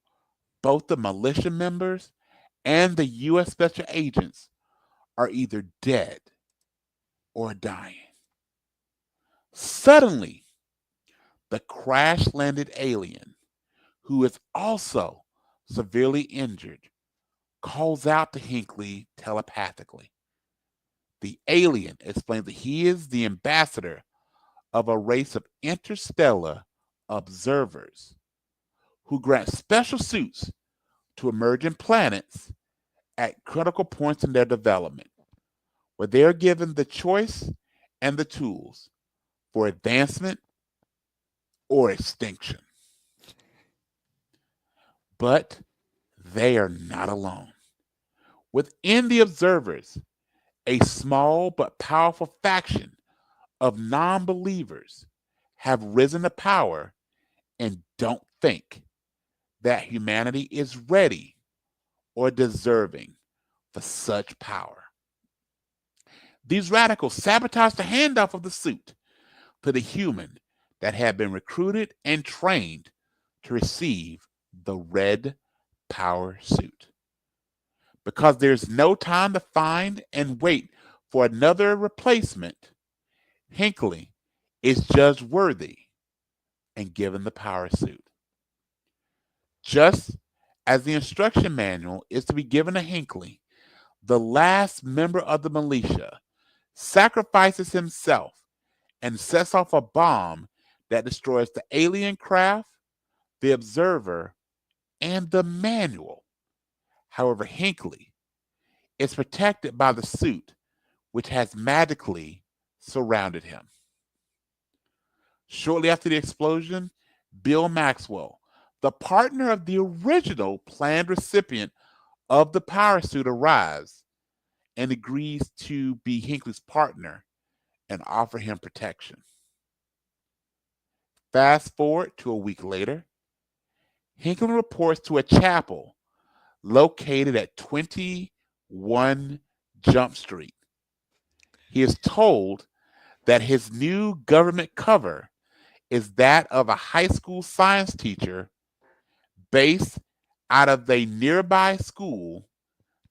both the militia members and the U.S. special agents are either dead or dying. Suddenly, the crash-landed alien, who is also severely injured, calls out to Hinckley telepathically. The alien explains that he is the ambassador of a race of interstellar observers who grant special suits to emerging planets at critical points in their development, where they are given the choice and the tools for advancement or extinction. But they are not alone. Within the observers, a small but powerful faction of non-believers have risen to power and don't think that humanity is ready or deserving for such power. These radicals sabotaged the handoff of the suit to the human that had been recruited and trained to receive the red power suit. Because there's no time to find and wait for another replacement, Hinckley is judged worthy and given the power suit. Just as the instruction manual is to be given to Hinckley, the last member of the militia sacrifices himself and sets off a bomb that destroys the alien craft, the observer, and the manual. However, Hinckley is protected by the suit, which has magically surrounded him. Shortly after the explosion, Bill Maxwell, the partner of the original planned recipient of the power suit, arrives and agrees to be Hinckley's partner and offer him protection. Fast forward to a week later, Hinckley reports to a chapel located at 21 Jump Street. He is told that his new government cover is that of a high school science teacher based out of a nearby school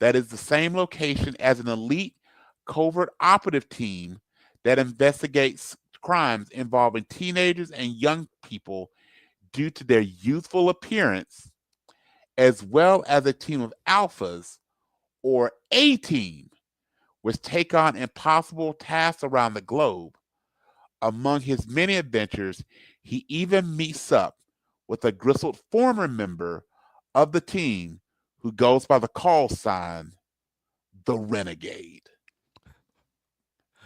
that is the same location as an elite covert operative team that investigates crimes involving teenagers and young people due to their youthful appearance, as well as a team of alphas, or A team, which take on impossible tasks around the globe. Among his many adventures, he even meets up with a grizzled former member of the team who goes by the call sign, the Renegade.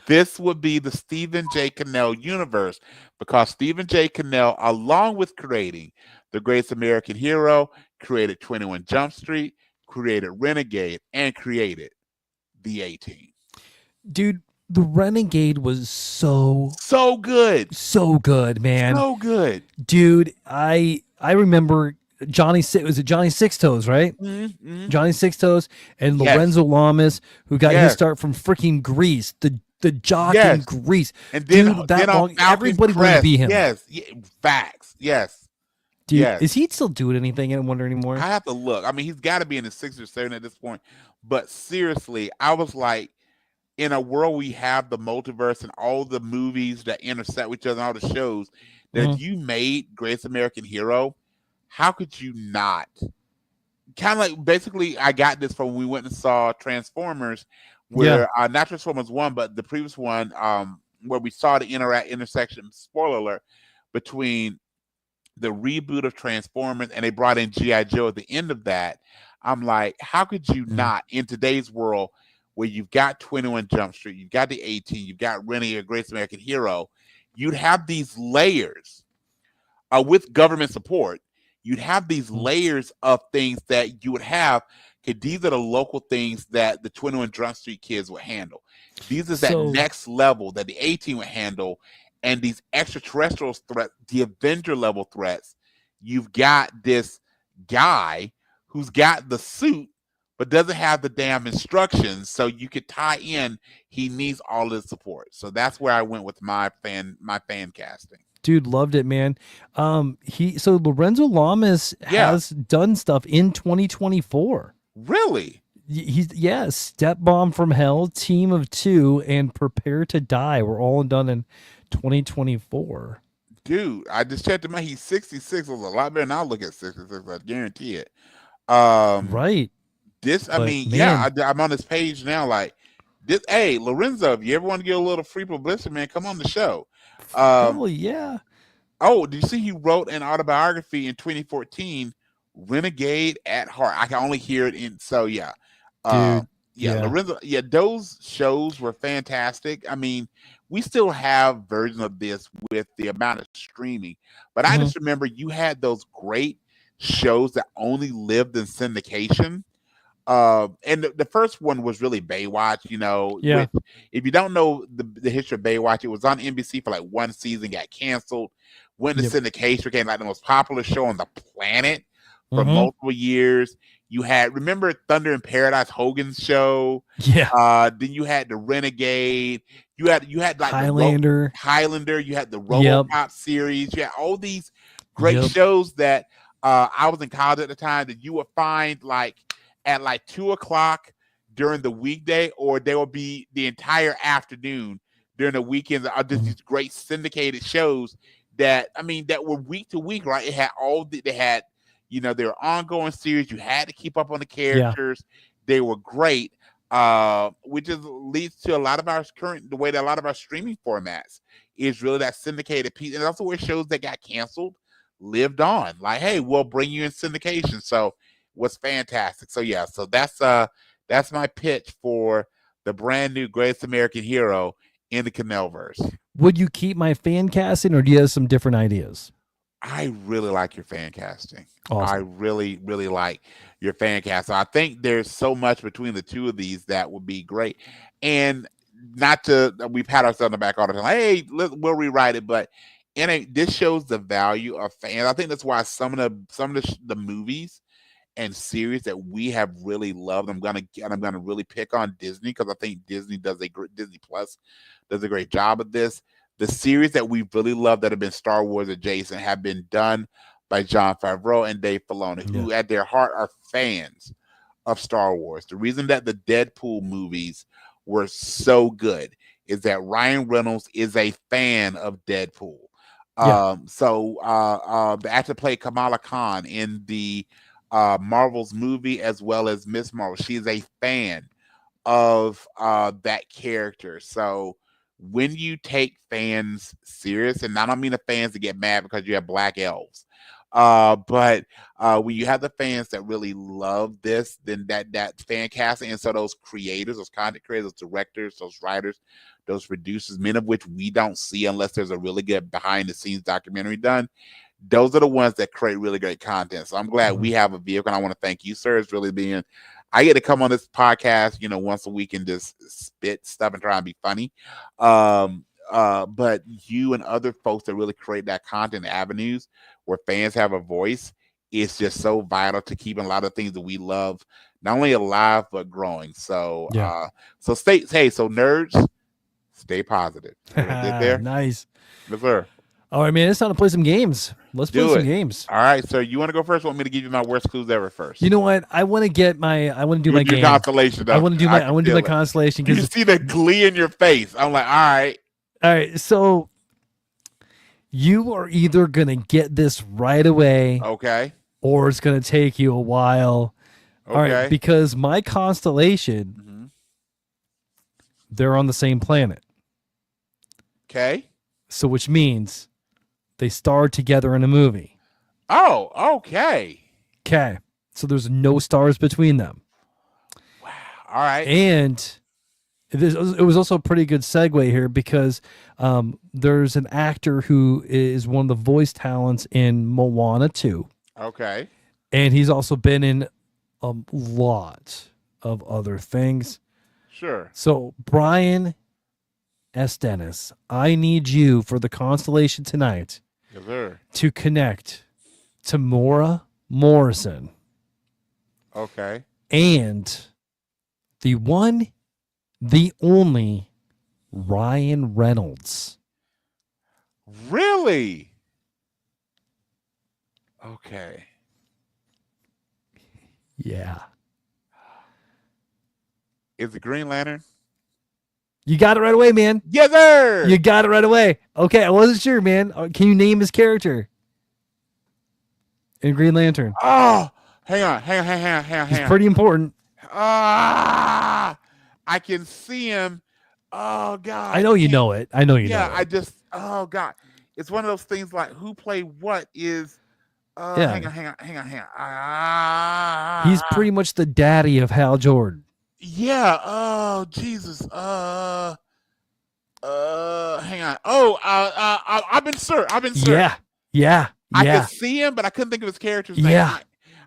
This would be the Stephen J. Cannell universe, because Stephen J. Cannell, along with creating The Greatest American Hero, created 21 Jump Street, created Renegade, and created the A-Team. Dude, the Renegade was so good. So good, man. So good. Dude, I remember Johnny Sixtoes, right? Mm-hmm. Johnny Sixtoes and Lorenzo Lamas, who got his start from freaking Grease, the jock in Grease. And then, dude, that long, everybody wanted to be him. Yes, facts. Yes. Dude, is he still doing anything? I wonder anymore. I have to look. I mean, he's got to be in his 6 or 7 at this point. But seriously, I was like, in a world we have the multiverse and all the movies that intersect with each other and all the shows, that if you made Greatest American Hero, how could you not? Kind of like, basically, I got this from when we went and saw Transformers, where not Transformers 1, but the previous one, where we saw the intersection, spoiler alert, between the reboot of Transformers and they brought in G.I. Joe at the end of that. I'm like, how could you not, in today's world, where you've got 21 Jump Street, you've got the A-Team, you've got Renegade, Greatest American Hero, you'd have these layers with government support. You'd have these layers of things that you would have. Okay, these are the local things that the 21 Jump Street kids would handle. These is that next level that the A-Team would handle, and these extraterrestrial threats, the Avenger level threats. You've got this guy who's got the suit but doesn't have the damn instructions, so you could tie in. He needs all the support. So that's where I went with my fan casting. Dude, loved it, man. So Lorenzo Lamas has done stuff in 2024. Really? He's Step Bomb from Hell, Team of Two, and Prepare to Die were all done in 2024. Dude, I just checked him out. He's 66. It was a lot better than I'll look at 66. I guarantee it. Right. I'm on this page now. Like this. Hey, Lorenzo, if you ever want to get a little free publicity, man, come on the show. Oh yeah. Oh, do you see he wrote an autobiography in 2014, Renegade at Heart? I can only hear it in. So yeah. Lorenzo. Yeah, those shows were fantastic. I mean, we still have versions of this with the amount of streaming, but I just remember you had those great shows that only lived in syndication. And the first one was really Baywatch, which, if you don't know the history of Baywatch, it was on NBC for like one season, got canceled, went to syndication, became like the most popular show on the planet for multiple years. You had, remember Thunder in Paradise, Hogan's show. Yeah. Then you had the Renegade. You had like Highlander. Highlander. You had the Yep. RoboCop series. You had all these great Yep. shows that I was in college at the time that you would find like at like 2:00 during the weekday, or there will be the entire afternoon during the weekends. Are just these great syndicated shows that, I mean, that were week to week, right? It had they had, you know, their ongoing series. You had to keep up on the characters. They were great, which is leads to a lot of our the way that a lot of our streaming formats is really that syndicated piece, and also where shows that got canceled lived on. Like, hey, we'll bring you in syndication. So was fantastic. So yeah, so that's my pitch for the brand new Greatest American Hero in the Canelverse. Would you keep my fan casting, or do you have some different ideas? I really like your fan casting. Awesome. I really, really like your fan cast. So I think there's so much between the two of these that would be great. And not to, we pat ourselves on the back all the time. Hey, we'll rewrite it, but this shows the value of fans. I think that's why some of the movies and series that we have really loved. I'm gonna really pick on Disney, because I think Disney Plus does a great job of this. The series that we've really loved that have been Star Wars adjacent have been done by Jon Favreau and Dave Filoni, who at their heart are fans of Star Wars. The reason that the Deadpool movies were so good is that Ryan Reynolds is a fan of Deadpool. So the actor played Kamala Khan in the Marvel's movie, as well as Miss Marvel. She's a fan of that character. So when you take fans serious, and I don't mean the fans to get mad because you have black elves, but when you have the fans that really love this, then that fan casting, and so those creators, those content creators, those directors, those writers, those producers, many of which we don't see unless there's a really good behind the scenes documentary done, those are the ones that create really great content. So I'm glad we have a vehicle, and I want to thank you, sir. It's really been, I get to come on this podcast, you know, once a week and just spit stuff and try and be funny. But you and other folks that really create that content avenues where fans have a voice is just so vital to keeping a lot of things that we love not only alive but growing. So so nerds, stay positive. There. Nice. Yes, sir. All right, man. It's time to play some games. Let's play some games. All right. So you want to go first? Or want me to give you my worst clues ever first? You know what? I want to do my game. Constellation. Though. I want to do my constellation. You see the glee in your face. I'm like, all right. So you are either gonna get this right away, okay, or it's gonna take you a while. Okay. All right, because my constellation, they're on the same planet. Okay. So which means they starred together in a movie. Oh, okay. Okay. So there's no stars between them. Wow. All right. And it was also a pretty good segue here, because there's an actor who is one of the voice talents in Moana 2. Okay. And he's also been in a lot of other things. Sure. So Brian S. Dennis, I need you for the constellation tonight to connect to Maura Morrison. Okay. And the one, the only Ryan Reynolds. Really? Okay. Yeah. Is it Green Lantern? You got it right away, man. Yes, sir. You got it right away. Okay, I wasn't sure, man. Can you name his character in Green Lantern? Oh, hang on. He's pretty important. I can see him. Oh God. I know you know it. know it. Oh God. It's one of those things like who played what is hang on. He's pretty much the daddy of Hal Jordan. Yeah. Oh Jesus. Hang on. Oh, I've been Sir. Yeah. I could see him, but I couldn't think of his character's name. Yeah.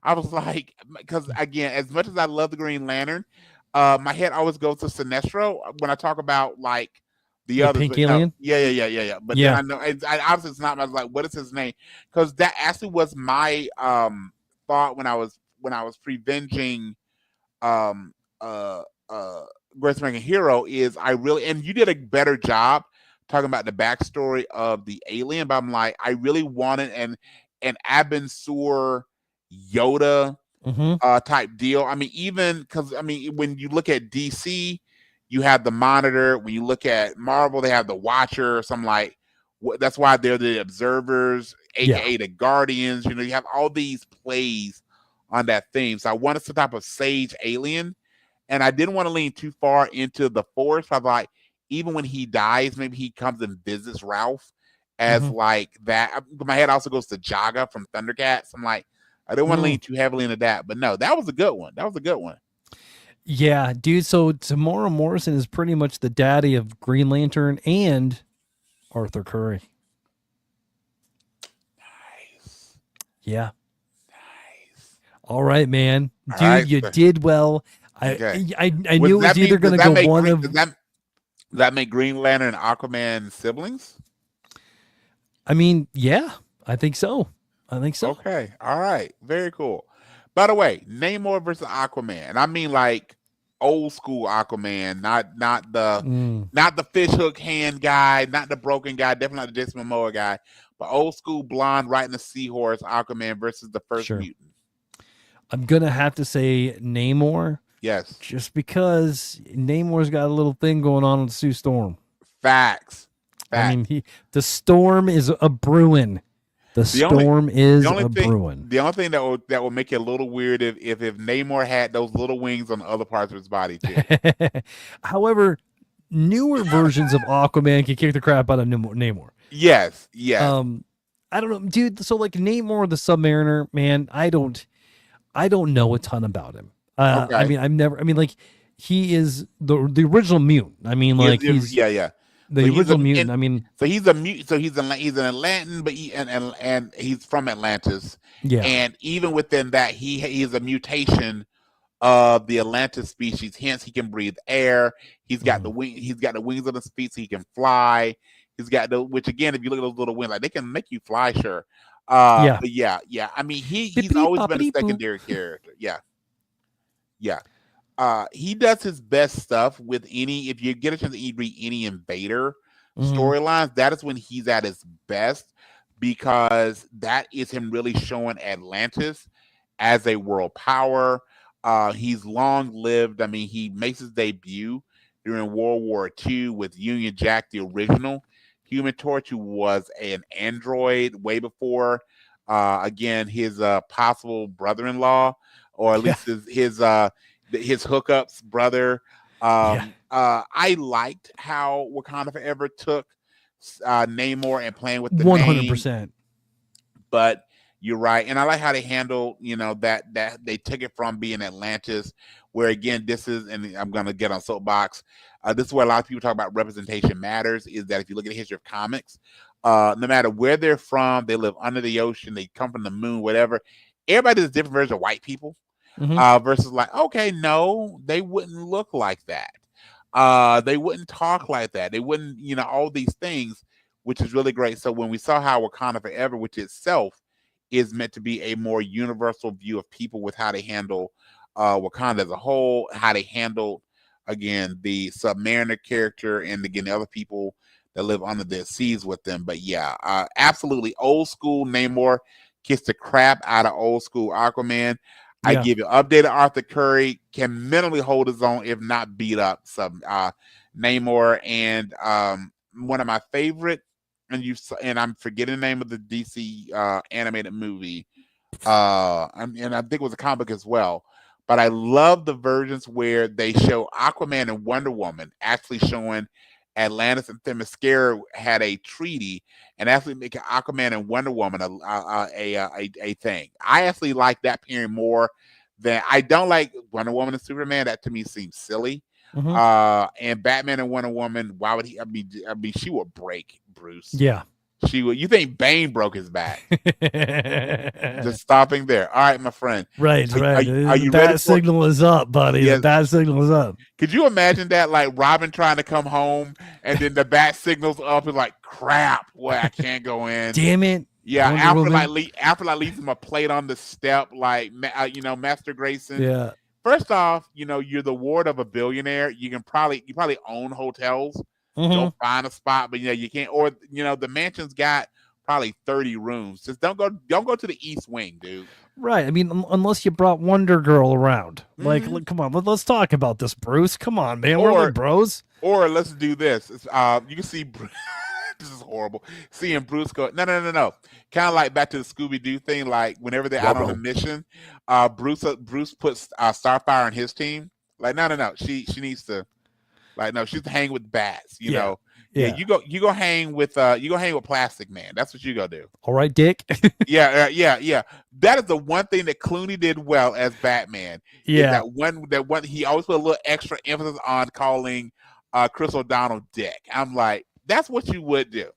I was like, because again, as much as I love the Green Lantern, my head always goes to Sinestro when I talk about like the others. Pink alien? Yeah. But then I know, obviously it's not. I was like, what is his name? Because that actually was my thought when I was when I was prevenging Greatest American Hero is I really, and you did a better job talking about the backstory of the alien, but I'm like, I really wanted an Abin Sur Yoda type deal. I mean, even because I mean, when you look at DC, you have the Monitor. When you look at Marvel, they have the Watcher. So I'm like, that's why they're the Observers, aka the Guardians. You know, you have all these plays on that theme. So I wanted some type of sage alien, and I didn't want to lean too far into the Force. I'm like, even when he dies, maybe he comes and visits Ralph as like that. My head also goes to Jaga from Thundercats. I'm like, I don't want to lean too heavily into that, but no, that was a good one. That was a good one. Yeah, dude. So Tamora Morrison is pretty much the daddy of Green Lantern and Arthur Curry. Nice. Yeah. Nice. All right, man. Dude, right. You did well. Okay. I knew it was either going to go one of... Does that make Green Lantern and Aquaman siblings? I mean, yeah, I think so. Okay. All right. Very cool. By the way, Namor versus Aquaman. And I mean like old school Aquaman, not the fishhook hand guy, not the broken guy, definitely not the Jason Momoa guy, but old school blonde riding the seahorse Aquaman versus the first mutant. I'm gonna have to say Namor. Yes. Just because Namor's got a little thing going on with Sue Storm. Facts. I mean, the storm is a brewing. The storm is a brewing. The only thing that will make it a little weird if Namor had those little wings on the other parts of his body too. However, newer versions of Aquaman can kick the crap out of Namor. Yes. I don't know, dude. So like Namor the Submariner, man, I don't know a ton about him. Okay. I mean, like he is the original mutant. I mean, like he's the original mutant. I mean, so he's a mutant. So he's an Atlantean, but and he's from Atlantis. Yeah. And even within that, he is a mutation of the Atlantis species. Hence, he can breathe air. He's got the wing. He's got the wings on his feet, so he can fly. He's got which again, if you look at those little wings, like they can make you fly. Sure. But yeah. I mean, he's always been a secondary character. Yeah. He does his best stuff with if you get a chance to read any Invader storylines, that is when he's at his best, because that is him really showing Atlantis as a world power. He's long lived. I mean, he makes his debut during World War II with Union Jack, the original Human Torch, who was an android way before, again, his possible brother-in-law, or at least his hookups brother. I liked how Wakanda Forever took Namor and playing with the 100%. Name, but you're right, and I like how they handled, that they took it from being Atlantis, where again, this is, and I'm gonna get on soapbox. This is where a lot of people talk about representation matters. Is that if you look at the history of comics, no matter where they're from, they live under the ocean, they come from the moon, whatever. Everybody is a different version of white people. Versus like, okay, no, they wouldn't look like that. They wouldn't talk like that. They wouldn't, all these things, which is really great. So when we saw how Wakanda Forever, which itself is meant to be a more universal view of people with how they handle Wakanda as a whole, how they handle, again, the Submariner character, and again, the other people that live under the seas with them. But yeah, absolutely old school Namor kissed the crap out of old school Aquaman. I give you updated Arthur Curry can minimally hold his own, if not beat up some Namor. And one of my favorite, and I'm forgetting the name of the DC animated movie, and I think it was a comic book as well. But I love the versions where they show Aquaman and Wonder Woman actually showing Atlantis and Themyscira had a treaty, and actually making Aquaman and Wonder Woman a thing. I actually like that pairing more than I don't like Wonder Woman and Superman. That to me seems silly. And Batman and Wonder Woman, why would he? I mean, she would break Bruce. Yeah. She would. You think Bane broke his back? Just stopping there. All right, my friend. Right. Are you ready? That signal is up, buddy. Yes. That signal is up. Could you imagine that? Like Robin trying to come home, and then the bat signals up, and like, crap. Boy, I can't go in. Damn it. Yeah, Wonder Woman. after like leaves him a plate on the step, like Master Grayson. Yeah. First off, you're the ward of a billionaire. You probably own hotels. Go Mm-hmm. find a spot, but you can't. Or the mansion's got probably 30 rooms. Just don't go to the East Wing, dude. Right. I mean, unless you brought Wonder Girl around. Like, Mhm. come on, let's talk about this, Bruce. Come on, man. We're Or like bros. or let's do this. You can see this is horrible. Seeing Bruce go, no. Kind of like back to the Scooby Doo thing. Like whenever they're out on a mission, Bruce puts Starfire on his team. Like no. She needs to no. She's to hang with bats. Yeah. Yeah. You go hang with Plastic Man. That's what you go do. All right, Dick. Yeah. That is the one thing that Clooney did well as Batman. Is Yeah. that one he always put a little extra emphasis on calling Chris O'Donnell Dick. I'm like, that's what you would do.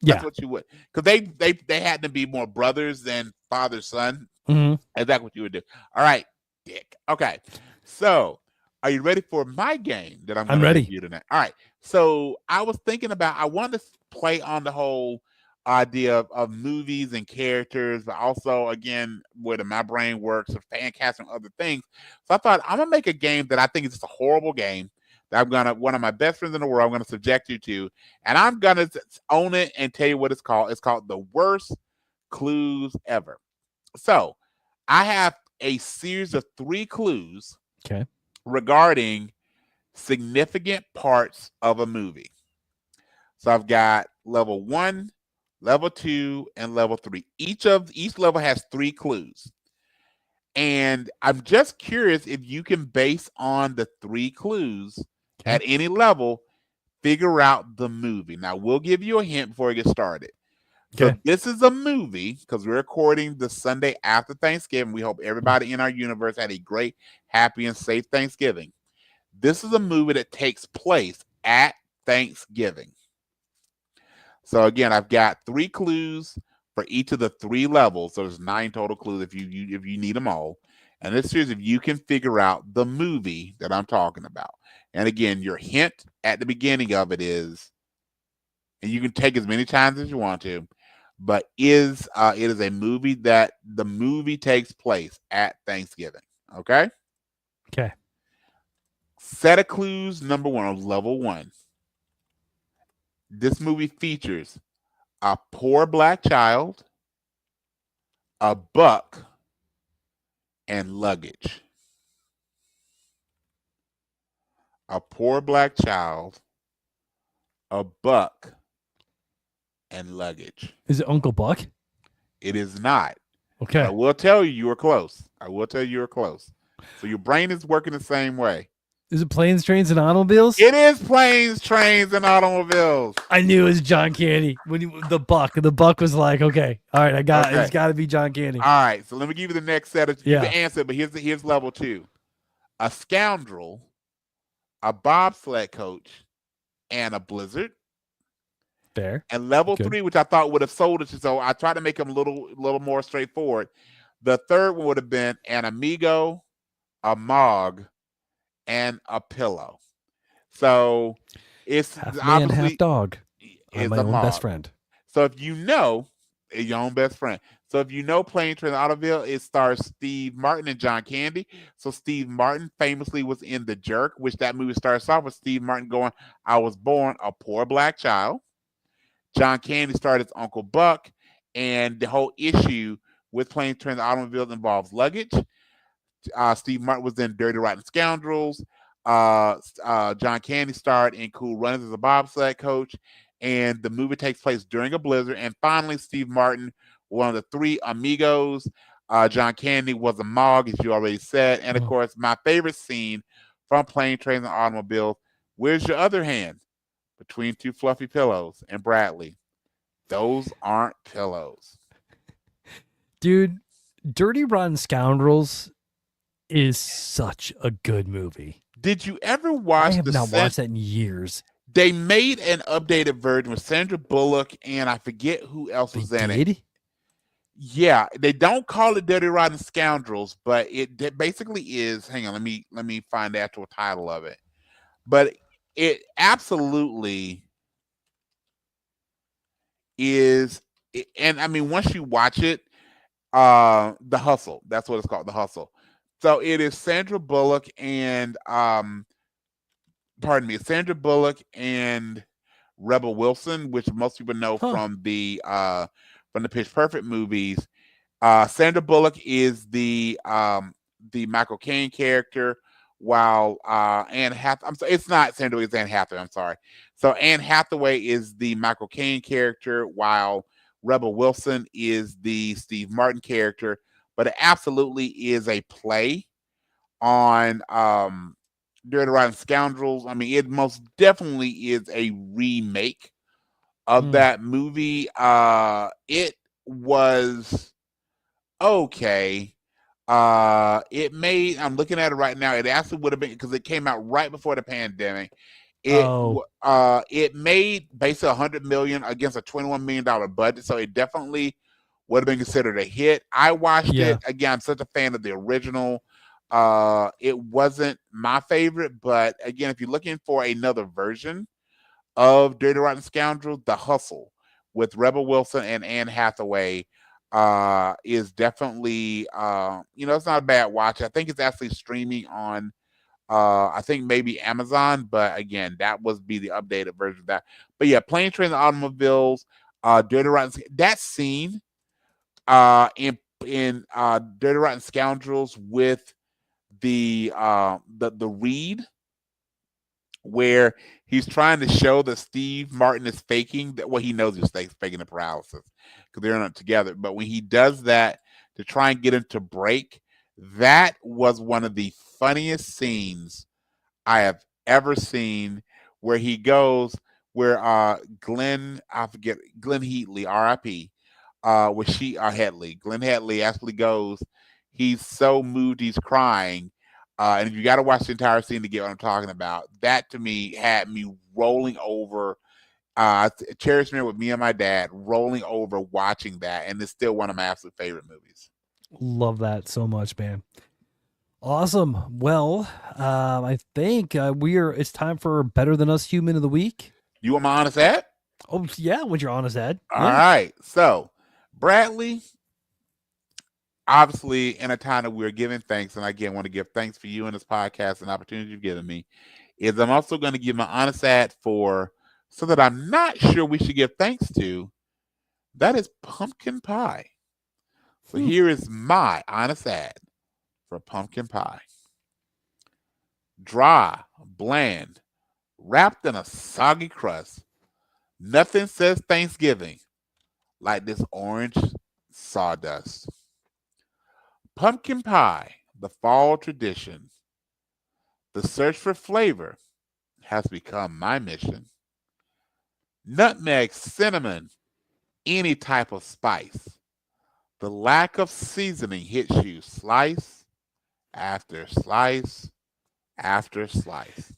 That's what you would, because they had to be more brothers than father son, Mm-hmm. and that's what you would do. All right, Dick. Okay, so are you ready for my game that I'm ready. give you tonight? All right. So I was thinking about, I wanted to play on the whole idea of movies and characters, but also again where my brain works of fan casting and other things. So I thought I'm gonna make a game that I think is just a horrible game that one of my best friends in the world, I'm gonna subject you to, and I'm gonna own it and tell you what it's called. It's called The Worst Clues Ever. So I have a series of 3 clues regarding significant parts of a movie. So I've got level 1, level 2, and level 3. Each level has 3 clues. And I'm just curious if you can, based on the 3 clues at any level, figure out the movie. Now, we'll give you a hint before we get started. So this is a movie, because we're recording the Sunday after Thanksgiving. We hope everybody in our universe had a great, happy, and safe Thanksgiving. This is a movie that takes place at Thanksgiving. So again, I've got 3 clues for each of the 3 levels. So there's 9 total clues if you need them all. And this series, if you can figure out the movie that I'm talking about. And again, your hint at the beginning of it is, and you can take as many times as you want to, but it is a movie that the movie takes place at Thanksgiving. Okay? Okay. Set of clues number 1 of level 1. This movie features a poor black child, a buck, and luggage. A poor black child, a buck, and luggage. Is it Uncle Buck? It is not. Okay. But I will tell you were close. So your brain is working the same way. Is it Planes, Trains, and Automobiles? It is Planes, Trains, and Automobiles. I knew it was John Candy. The buck was like, okay, all right, I got it. It's got to be John Candy. All right, so let me give you the next set of you can answer, but here's level 2. A scoundrel, a bobsled coach, and a blizzard. Fair. And level 3, which I thought would have sold it, so I tried to make them a little more straightforward. The third one would have been an amigo, a mog, and a pillow. So it's half man, half dog. I'm my own best friend. So if you know, your own best friend. So if you know Plane, Train, Automobile, it stars Steve Martin and John Candy. So Steve Martin famously was in The Jerk, which that movie starts off with Steve Martin going, I was born a poor black child. John Candy starred as Uncle Buck, and the whole issue with Planes, Trains, and Automobiles involves luggage. Steve Martin was in Dirty Rotten Scoundrels. John Candy starred in Cool Runnings as a bobsled coach, and the movie takes place during a blizzard. And finally, Steve Martin, one of the 3 amigos. John Candy was a mog, as you already said. And of course, my favorite scene from Planes, Trains, and Automobiles, where's your other hand? Between 2 fluffy pillows. And Bradley, those aren't pillows. Dude, Dirty Rotten Scoundrels is such a good movie. Did you ever watch? I have not watched that in years. They made an updated version with Sandra Bullock and I forget who else was in it. Yeah, they don't call it Dirty Rotten Scoundrels, but it basically is. Hang on, let me find the actual title of it. But it absolutely is and I mean, once you watch it, The Hustle. That's what it's called, The Hustle. So it is Sandra Bullock and pardon me, Sandra Bullock and Rebel Wilson, which most people know Huh. from the Pitch Perfect movies. Sandra Bullock is the Michael Caine character, while Anne Hathaway. I'm sorry, it's not Sandra Bullock, it's Anne Hathaway. I'm sorry. So Anne Hathaway is the Michael Caine character, while Rebel Wilson is the Steve Martin character. But it absolutely is a play on Dirty Rotten Scoundrels. I mean, it most definitely is a remake of that movie. It was okay. It made. I'm looking at it right now. It actually would have been because it came out right before the pandemic. It made basically $100 million against a $21 million budget, so it definitely would have been considered a hit. I watched it again. I'm such a fan of the original. It wasn't my favorite, but again, if you're looking for another version of Dirty Rotten Scoundrels, The Hustle with Rebel Wilson and Anne Hathaway is definitely it's not a bad watch. I think it's actually streaming on I think maybe Amazon, but again, that would be the updated version of that. But yeah, Plane, Trains, and Automobiles, Dirty Rotten, that scene in Dirty Rotten Scoundrels with the read where he's trying to show that Steve Martin is faking that. Well, he knows he's faking the paralysis because they're not together. But when he does that to try and get him to break, that was one of the funniest scenes I have ever seen. Where he goes, where Glenn Heatley, R.I.P. Where Headley, Glenn Headley actually goes. He's so moved, he's crying. And you got to watch the entire scene to get what I'm talking about. That to me had me rolling over. Cherished me with me and my dad rolling over watching that, and it's still one of my absolute favorite movies. Love that so much, man. Awesome. Well, I think it's time for Better Than Us Human of the Week. You want my honest ad? Oh yeah, what's your honest ad? All right. So, Bradley, obviously, in a time that we're giving thanks, and again, want to give thanks for you and this podcast and opportunity you've given me, is I'm also going to give my honest ad for so that I'm not sure we should give thanks to. That is pumpkin pie. So here is my honest ad for pumpkin pie. Dry, bland, wrapped in a soggy crust. Nothing says Thanksgiving like this orange sawdust. Pumpkin pie, the fall tradition. The search for flavor has become my mission. Nutmeg, cinnamon, any type of spice. The lack of seasoning hits you slice after slice after slice.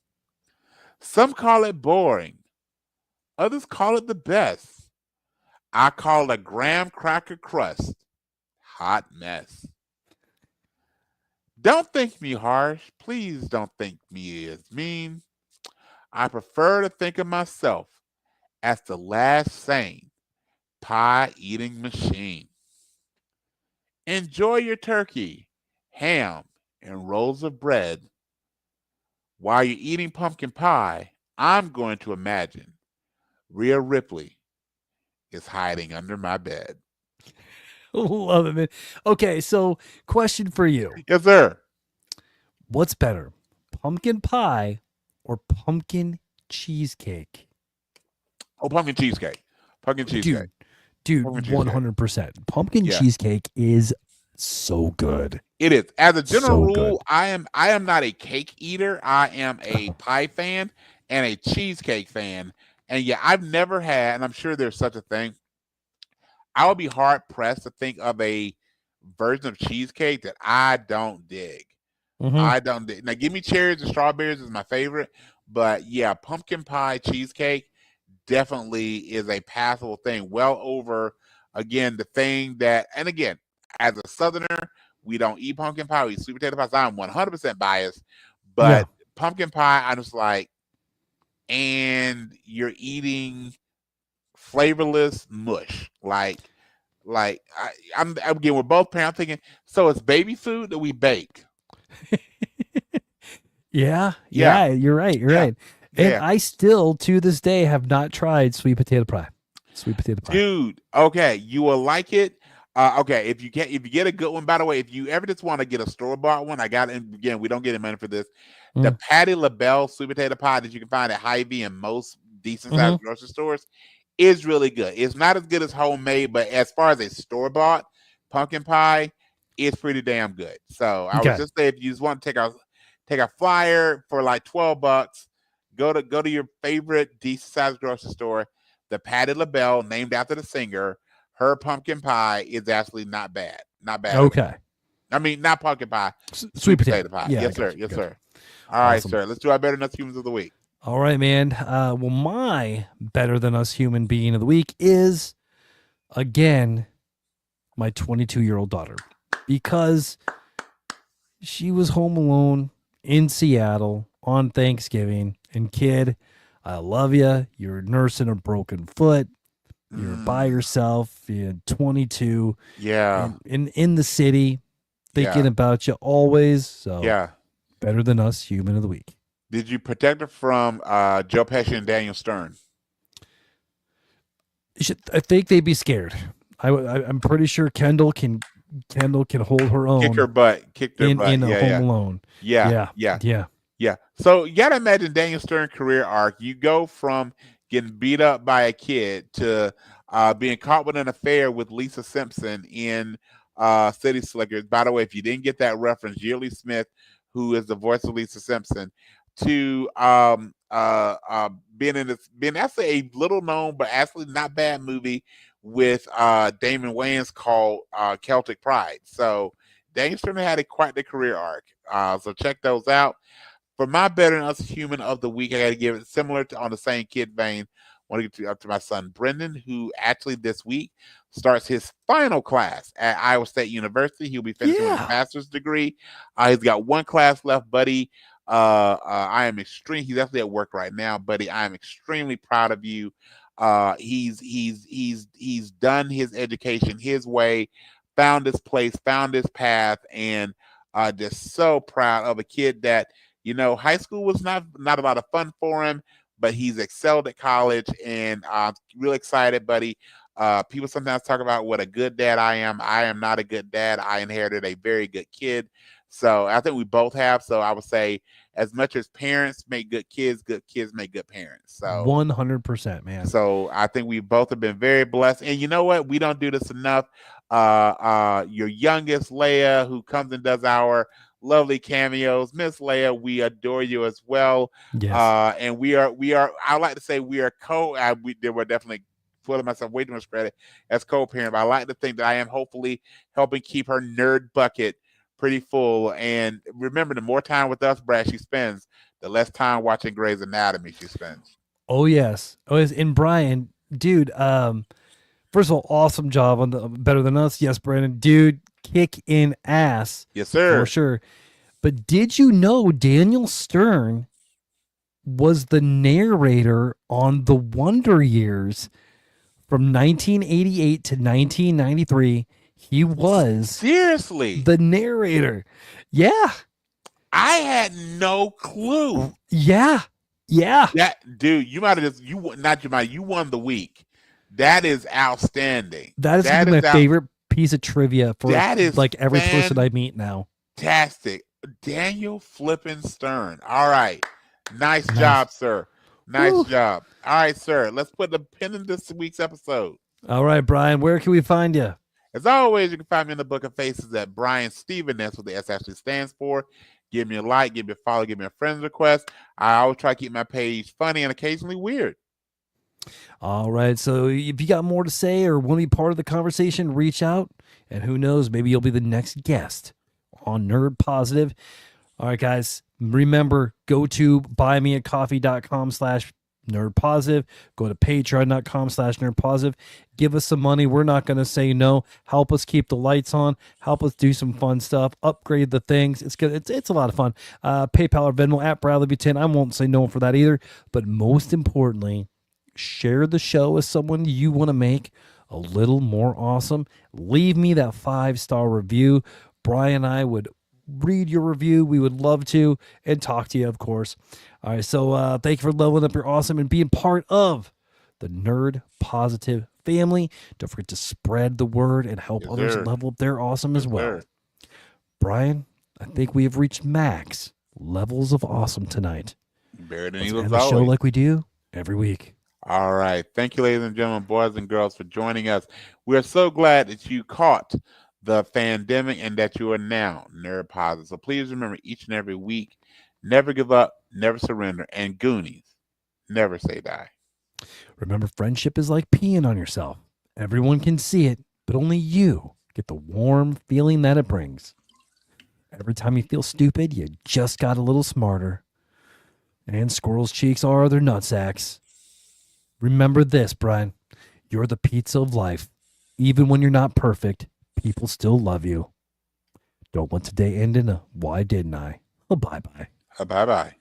Some call it boring. Others call it the best. I call it a graham cracker crust. Hot mess. Don't think me harsh. Please don't think me as mean. I prefer to think of myself as the last sane pie eating machine. Enjoy your turkey, ham, and rolls of bread. While you're eating pumpkin pie, I'm going to imagine Rhea Ripley is hiding under my bed. Love it, man. Okay, so question for you. Yes, sir. What's better, pumpkin pie or pumpkin cheesecake? Oh, pumpkin cheesecake. Pumpkin cheesecake. Dude, 100%. Pumpkin cheesecake is so good. It is. As a general rule, I am not a cake eater. I am a pie fan and a cheesecake fan. And yeah, I've never had, and I'm sure there's such a thing. I would be hard pressed to think of a version of cheesecake that I don't dig. I don't dig. Now, give me cherries and strawberries is my favorite, but yeah, pumpkin pie cheesecake definitely is a passable thing. Well over, again, the thing that, and again, as a Southerner, we don't eat pumpkin pie. We eat sweet potato pie. So I'm 100% biased, but pumpkin pie, I'm just like, and you're eating flavorless mush. I'm again, we're both parents thinking, so it's baby food that we bake. Yeah, you're right. And Yeah. I still, to this day, have not tried sweet potato pie. Dude, okay, you will like it. Okay, if you get a good one, by the way, if you ever just want to get a store-bought one, I got it. Again, we don't get any money for this. The Patti LaBelle sweet potato pie that you can find at Hy-Vee and most decent-sized grocery stores is really good. It's not as good as homemade, but as far as a store-bought pumpkin pie, it's pretty damn good. So I would just say, if you just want to take a flyer for like $12, go to your favorite decent-sized grocery store. The Patti LaBelle, named after the singer, her pumpkin pie is actually not bad. Not bad. Okay. I mean, not pumpkin pie. Sweet potato pie. Yeah, yes, sir. Yes, sir. All right, sir. Let's do our Better Than Us Humans of the Week. All right, man. Well, my Better Than Us Human Being of the Week is, again, my 22-year-old daughter. Because she was home alone in Seattle on Thanksgiving. And kid, I love you. You're nursing a broken foot. You're by yourself. You're 22. Yeah. In the city, thinking about you always. So yeah. Better Than Us Human of the Week. Did you protect her from Joe Pesci and Daniel Stern? I think they'd be scared. I'm pretty sure Kendall can hold her own. Kick her butt. In Home Alone. Yeah. So you gotta imagine Daniel Stern's career arc. You go from getting beat up by a kid to being caught with an affair with Lisa Simpson in City Slickers. By the way, if you didn't get that reference, Yeardley Smith, who is the voice of Lisa Simpson, to being actually a little known but actually not bad movie with Damon Wayans called Celtic Pride. So Daniel Stern had quite the career arc. So check those out. For my Better Than Us Human of the Week, I got to give it similar to on the same kid vein. I want to get up to my son Brendan, who actually this week starts his final class at Iowa State University. He'll be finishing his master's degree. He's got one class left, buddy. I am he's definitely at work right now, buddy. I am extremely proud of you. He's done his education his way, found his place, found his path, and just so proud of a kid that, high school was not a lot of fun for him, but he's excelled at college, and I'm really excited, buddy. People sometimes talk about what a good dad I am. I am not a good dad. I inherited a very good kid. So I think we both have. So I would say, as much as parents make good kids make good parents. So 100%, man. So I think we both have been very blessed. And you know what? We don't do this enough. Your youngest, Leia, who comes and does our lovely cameos. Miss Leia, we adore you as well. Yes. And we are, I like to say we are we're definitely putting myself way too much credit as co-parent, but I like to think that I am hopefully helping keep her nerd bucket pretty full. And remember, the more time with us, Brad, she spends, the less time watching Grey's Anatomy she spends. Oh, yes. And Brian, dude, first of all, awesome job on the Better Than Us. Yes, Brandon, dude, kick in ass. Yes, sir. For sure. But did you know Daniel Stern was the narrator on The Wonder Years from 1988 to 1993? He was seriously the narrator. Yeah. I had no clue. Yeah. That dude, you won the week. That is outstanding. That is my favorite piece of trivia for like every person I meet now. Fantastic. Daniel flippin' Stern. All right. Nice job, sir. Nice job. All right, sir. Let's put the pin in this week's episode. All right, Brian, where can we find you? As always, you can find me in the Book of Faces at Brian Steven. That's what the S actually stands for. Give me a like, give me a follow, give me a friend request. I always try to keep my page funny and occasionally weird. All right. So if you got more to say or want to be part of the conversation, reach out. And who knows, maybe you'll be the next guest on Nerd Positive. All right, guys. Remember, go to buymeacoffee.com/Nerd Positive. Go to patreon.com/Nerd Positive. Give us some money. We're not going to say no. Help us keep the lights on. Help us do some fun stuff. Upgrade the things. It's good. It's a lot of fun. PayPal or Venmo at Bradley B10. I won't say no for that either. But most importantly, share the show with someone you want to make a little more awesome. Leave me that 5-star review. Brian and I would read your review. We would love to, and talk to you, of course. All right, so thank you for leveling up your awesome and being part of the Nerd Positive family. Don't forget to spread the word and help others level up their awesome as well. Brian, I think we have reached max levels of awesome tonight. Let's end the show like we do every week. All right. Thank you, ladies and gentlemen, boys and girls, for joining us. We are so glad that you caught the pandemic and that you are now nerd positive. So please remember, each and every week, never give up, never surrender, and Goonies, never say die. Remember, friendship is like peeing on yourself. Everyone can see it, but only you get the warm feeling that it brings. Every time you feel stupid, you just got a little smarter. And squirrels' cheeks are their nutsacks. Remember this, Brian. You're the pizza of life. Even when you're not perfect, people still love you. Don't want today end in a why didn't I? Bye-bye. Bye-bye.